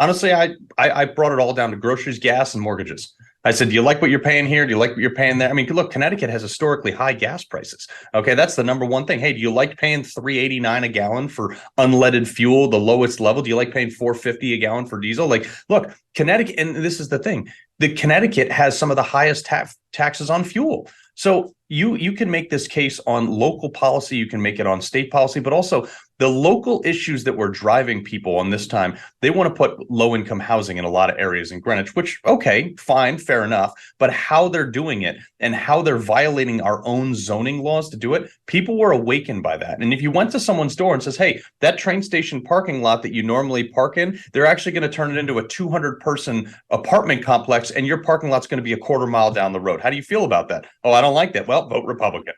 Honestly, I brought it all down to groceries, gas, and mortgages. I said, do you like what you're paying here? Do you like what you're paying there? I mean, look, Connecticut has historically high gas prices. Okay, that's the number one thing. Hey, do you like paying $3.89 a gallon for unleaded fuel, the lowest level? Do you like paying $4.50 a gallon for diesel? Like, look, Connecticut, and this is the thing, the Connecticut has some of the highest taxes on fuel. So you can make this case on local policy, you can make it on state policy, but also the local issues that were driving people on this time. They want to put low-income housing in a lot of areas in Greenwich, which, okay, fine, fair enough. But how they're doing it and how they're violating our own zoning laws to do it, people were awakened by that. And if you went to someone's door and says, hey, that train station parking lot that you normally park in, they're actually going to turn it into a 200-person apartment complex, and your parking lot's going to be a quarter mile down the road. How do you feel about that? Oh, I don't like that. Well, vote Republican.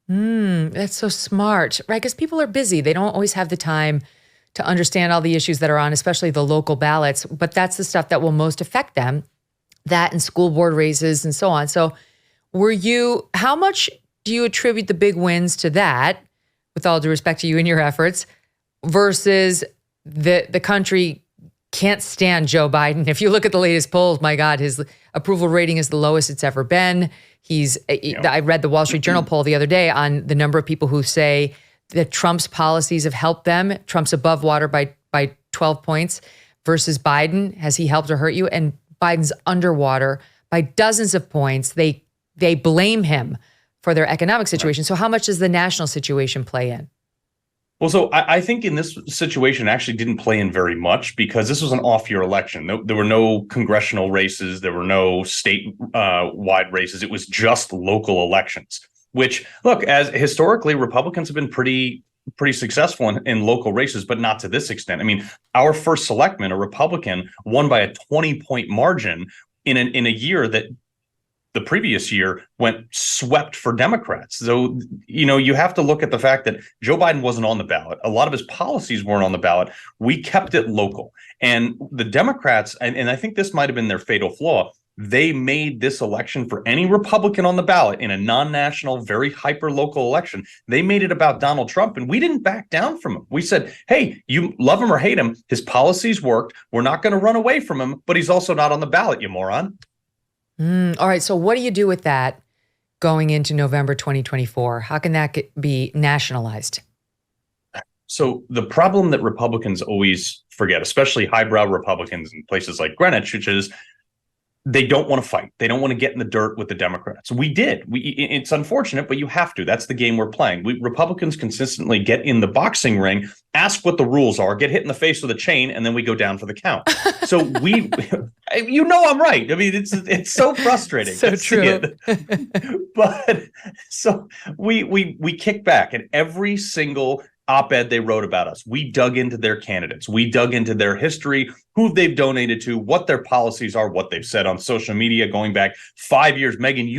That's so smart, right? Because people are busy. They don't always have the time to understand all the issues that are on, especially the local ballots. But that's the stuff that will most affect them, that and school board races and so on. So how much do you attribute the big wins to that, with all due respect to you and your efforts, versus the country can't stand Joe Biden? If you look at the latest polls, my God, his approval rating is the lowest it's ever been. I read the Wall Street Journal poll the other day on the number of people who say that Trump's policies have helped them. Trump's above water by 12 points versus Biden. Has he helped or hurt you? And Biden's underwater by dozens of points. They blame him for their economic situation. So how much does the national situation play in? Well, so I think in this situation, it actually didn't play in very much because this was an off-year election. There were no congressional races. There were no state-wide races. It was just local elections, which, look, as historically, Republicans have been pretty successful in local races, but not to this extent. I mean, our first selectman, a Republican, won by a 20-point margin in a year that the previous year went swept for Democrats. So, you have to look at the fact that Joe Biden wasn't on the ballot. A lot of his policies weren't on the ballot. We kept it local. And the Democrats, and I think this might have been their fatal flaw, they made this election for any Republican on the ballot in a non-national, very hyper-local election. They made it about Donald Trump, and we didn't back down from him. We said, hey, you love him or hate him, his policies worked. We're not going to run away from him, but he's also not on the ballot, you moron. All right. So what do you do with that going into November 2024? How can that be nationalized? So the problem that Republicans always forget, especially highbrow Republicans in places like Greenwich, which is they don't want to fight. They don't want to get in the dirt with the Democrats. We did. It's unfortunate, but you have to. That's the game we're playing. Republicans consistently get in the boxing ring, ask what the rules are, get hit in the face with a chain, and then we go down for the count. So I'm right. I mean, it's so frustrating. So true. But so we kick back, and every single op-ed they wrote about us, we dug into their candidates. We dug into their history, who they've donated to, what their policies are, what they've said on social media going back 5 years. Megyn,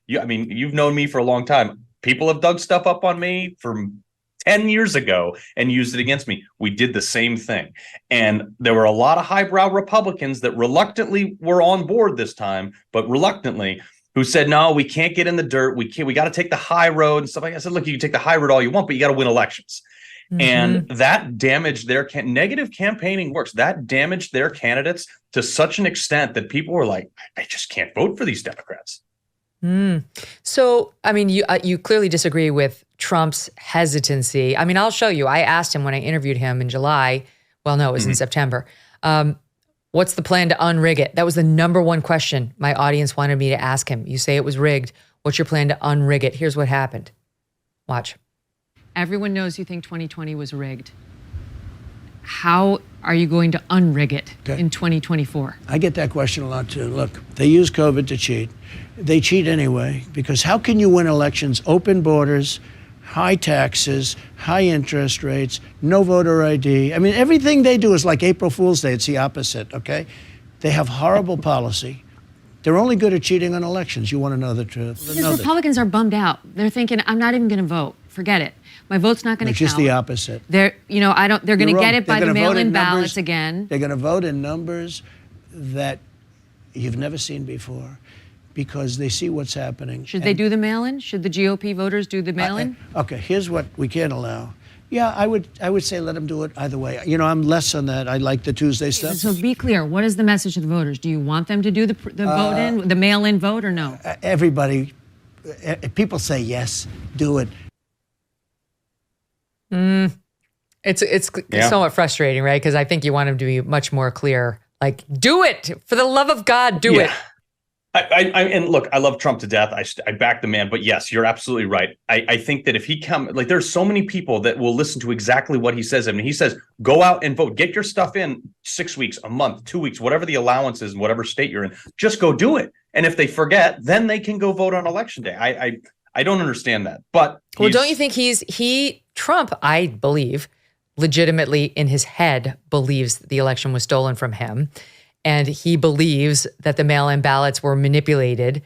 you've known me for a long time. People have dug stuff up on me from 10 years ago and used it against me. We did the same thing. And there were a lot of highbrow Republicans that reluctantly were on board this time, but reluctantly, who said, no, we can't get in the dirt. We got to take the high road and stuff like that. I said, look, you can take the high road all you want, but you got to win elections. Mm-hmm. And that damaged their negative campaigning works. That damaged their candidates to such an extent that people were like, I just can't vote for these Democrats. So, I mean, you clearly disagree with Trump's hesitancy. I mean, I'll show you. I asked him when I interviewed him in July. Well, no, it was in September. What's the plan to unrig it? That was the number one question my audience wanted me to ask him. You say it was rigged. What's your plan to unrig it? Here's what happened. Watch. Everyone knows you think 2020 was rigged. How are you going to unrig it in 2024? I get that question a lot too. Look, they use COVID to cheat. They cheat anyway, because how can you win elections? Open borders, high taxes, high interest rates, no voter ID. I mean, everything they do is like April Fool's Day. It's the opposite, okay? They have horrible policy. They're only good at cheating on elections. You want to know the truth? Because Republicans are bummed out. They're thinking, I'm not even going to vote. Forget it. My vote's not going to count. Just the opposite. They're going to get it by the mail-in ballots again. They're going to vote in numbers that you've never seen before because they see what's happening. Should they do the mail-in? Should the GOP voters do the mail-in? Okay, here's what we can't allow. Yeah, I would say let them do it either way. I'm less on that. I like the Tuesday stuff. So be clear. What is the message to the voters? Do you want them to do the vote-in, the mail-in vote, or no? Everybody, people say yes, do it. It's somewhat frustrating, right? Because I think you want them to be much more clear. Like, do it for the love of God, do it. And look, I love Trump to death. I back the man, but yes, you're absolutely right. I think that if he there's so many people that will listen to exactly what he says. I mean, he says, go out and vote, get your stuff in 6 weeks, a month, 2 weeks, whatever the allowance is in whatever state you're in, just go do it. And if they forget, then they can go vote on election day. I don't understand that. But don't you think Trump, I believe, legitimately in his head believes the election was stolen from him. And he believes that the mail-in ballots were manipulated.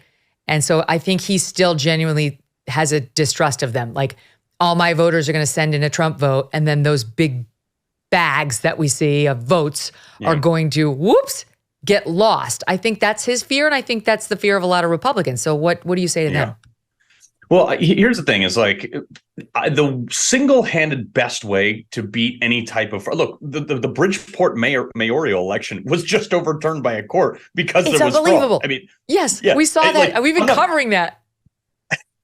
And so I think he still genuinely has a distrust of them. Like, all my voters are going to send in a Trump vote, and then those big bags that we see of votes are going to, get lost. I think that's his fear, and I think that's the fear of a lot of Republicans. So what do you say to them? Well, here's the thing is the single-handed best way to beat any type of the Bridgeport mayoral election was just overturned by a court because there was unbelievable. Fraud. I mean, yes, we saw that. We've been covering that.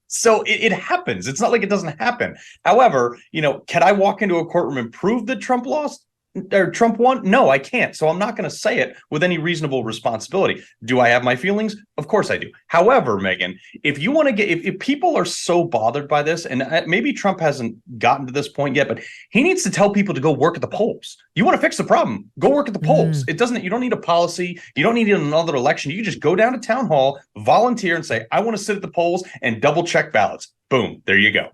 So it happens. It's not like it doesn't happen. However, can I walk into a courtroom and prove that Trump lost? Or Trump won? No, I can't. So I'm not going to say it with any reasonable responsibility. Do I have my feelings? Of course I do. However, Megyn, if you want to if people are so bothered by this, and maybe Trump hasn't gotten to this point yet, but he needs to tell people to go work at the polls. You want to fix the problem? Go work at the polls. You don't need a policy. You don't need another election. You can just go down to town hall, volunteer, and say, I want to sit at the polls and double check ballots. Boom. There you go.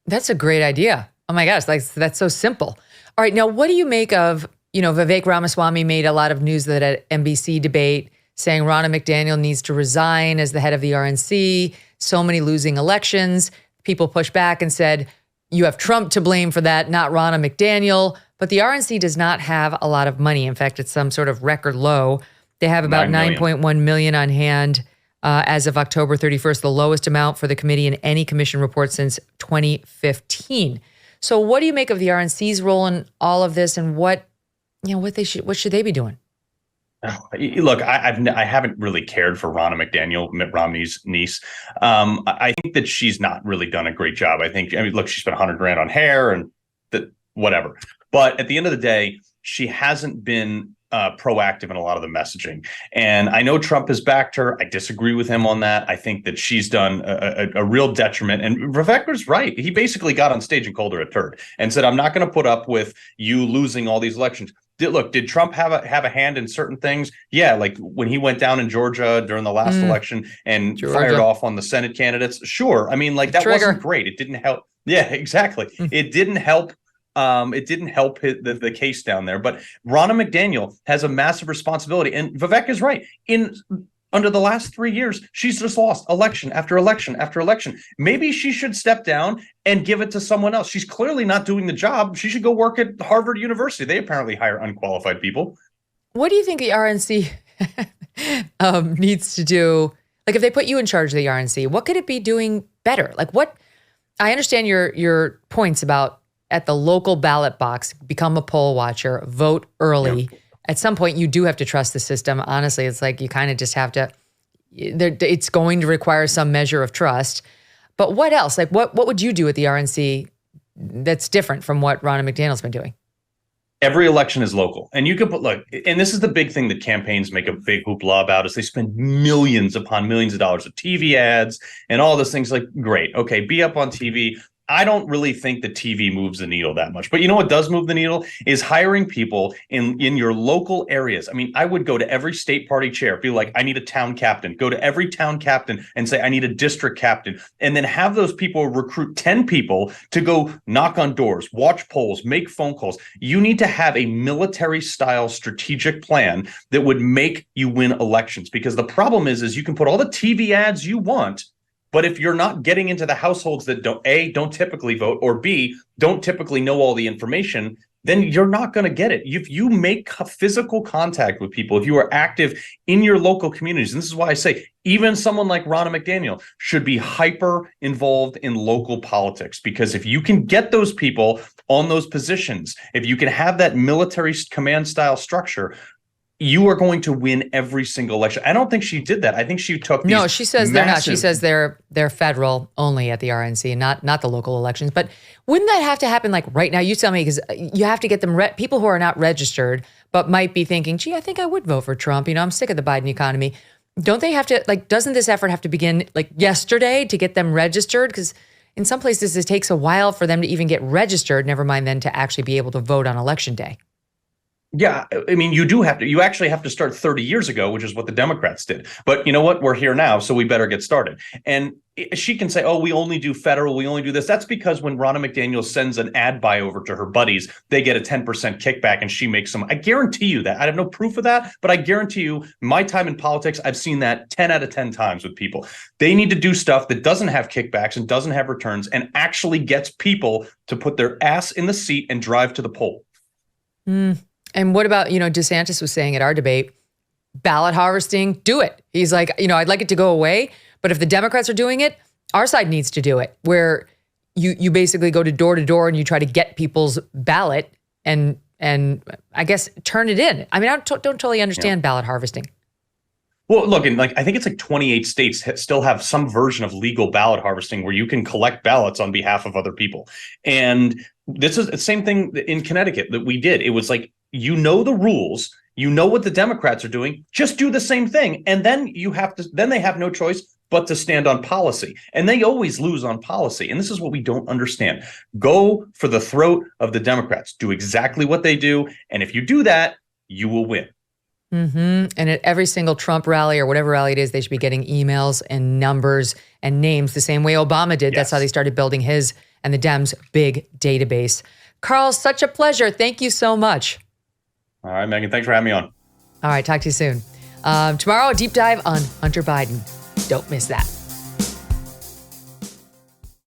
That's a great idea. Oh my gosh, that's so simple. All right, now what do you make of, Vivek Ramaswamy made a lot of news that at NBC debate saying Ronna McDaniel needs to resign as the head of the RNC, so many losing elections. People pushed back and said, you have Trump to blame for that, not Ronna McDaniel. But the RNC does not have a lot of money. In fact, it's some sort of record low. They have about 9.1 million on hand as of October 31st, the lowest amount for the committee in any commission report since 2015. So what do you make of the RNC's role in all of this, and what should they be doing? Look, I haven't really cared for Ronna McDaniel, Mitt Romney's niece. I think that she's not really done a great job. Look, she spent $100,000 on hair and whatever. But at the end of the day, she hasn't been proactive in a lot of the messaging. And I know Trump has backed her. I disagree with him on that. I think that she's done a real detriment. And Vivek was right. He basically got on stage and called her a turd and said, I'm not going to put up with you losing all these elections. Did Trump have a hand in certain things? Yeah, like when he went down in Georgia during the last election and fired off on the Senate candidates. Sure. I mean, that wasn't great. It didn't help. Yeah, exactly. It didn't help. It didn't help the case down there. But Ronna McDaniel has a massive responsibility. And Vivek is right. Under the last 3 years, she's just lost election after election after election. Maybe she should step down and give it to someone else. She's clearly not doing the job. She should go work at Harvard University. They apparently hire unqualified people. What do you think the RNC needs to do? Like, if they put you in charge of the RNC, what could it be doing better? I understand your points about at the local ballot box, become a poll watcher, vote early. Yep. At some point, you do have to trust the system. Honestly, it's like you kind of just have to, it's going to require some measure of trust. But what else? What would you do at the RNC that's different from what Ronna McDaniel's been doing? Every election is local. And you can and this is the big thing that campaigns make a big hoopla about, is they spend millions upon millions of dollars of TV ads and all those things. Great. Okay, be up on TV. I don't really think that TV moves the needle that much. But you know what does move the needle is hiring people in your local areas. I mean, I would go to every state party chair, be like, I need a town captain. Go to every town captain and say, I need a district captain. And then have those people recruit 10 people to go knock on doors, watch polls, make phone calls. You need to have a military-style strategic plan that would make you win elections. Because the problem is you can put all the TV ads you want, But if you're not getting into the households that don't typically vote, or B, don't typically know all the information, then you're not going to get it. If you make physical contact with people, if you are active in your local communities, and this is why I say even someone like Ronna McDaniel should be hyper involved in local politics, because if you can get those people on those positions, if you can have that military command style structure, you are going to win every single election. I don't think she did that. I think she took these No, she says they're not. She massive- says they're federal only at the RNC, and not the local elections. But wouldn't that have to happen like right now? You tell me, because you have to get them people who are not registered but might be thinking, gee, I think I would vote for Trump. I'm sick of the Biden economy. Don't they have to, doesn't this effort have to begin like yesterday to get them registered? Because in some places it takes a while for them to even get registered, never mind then to actually be able to vote on election day. Yeah, I mean, you actually have to start 30 years ago, which is what the Democrats did. But you know what? We're here now, so we better get started. And she can say, oh, we only do federal, we only do this. That's because when Ronna McDaniel sends an ad buy over to her buddies, they get a 10% kickback and she makes some. I guarantee you that. I have no proof of that, but I guarantee you my time in politics, I've seen that 10 out of 10 times with people. They need to do stuff that doesn't have kickbacks and doesn't have returns and actually gets people to put their ass in the seat and drive to the poll. And what about, DeSantis was saying at our debate, ballot harvesting, do it. He's like, I'd like it to go away, but if the Democrats are doing it, our side needs to do it, where you basically go to door and you try to get people's ballot and I guess turn it in. I mean, I don't totally understand ballot harvesting. Well, look, and I think it's like 28 states still have some version of legal ballot harvesting where you can collect ballots on behalf of other people. And this is the same thing in Connecticut that we did. It was like, the rules, what the Democrats are doing, just do the same thing. And then they have no choice but to stand on policy. And they always lose on policy. And this is what we don't understand. Go for the throat of the Democrats. Do exactly what they do. And if you do that, you will win. Mm-hmm. And at every single Trump rally or whatever rally it is, they should be getting emails and numbers and names the same way Obama did. Yes. That's how they started building his and the Dems' big database. Carl, such a pleasure. Thank you so much. All right, Megyn, thanks for having me on. All right, talk to you soon. Tomorrow, a deep dive on Hunter Biden. Don't miss that.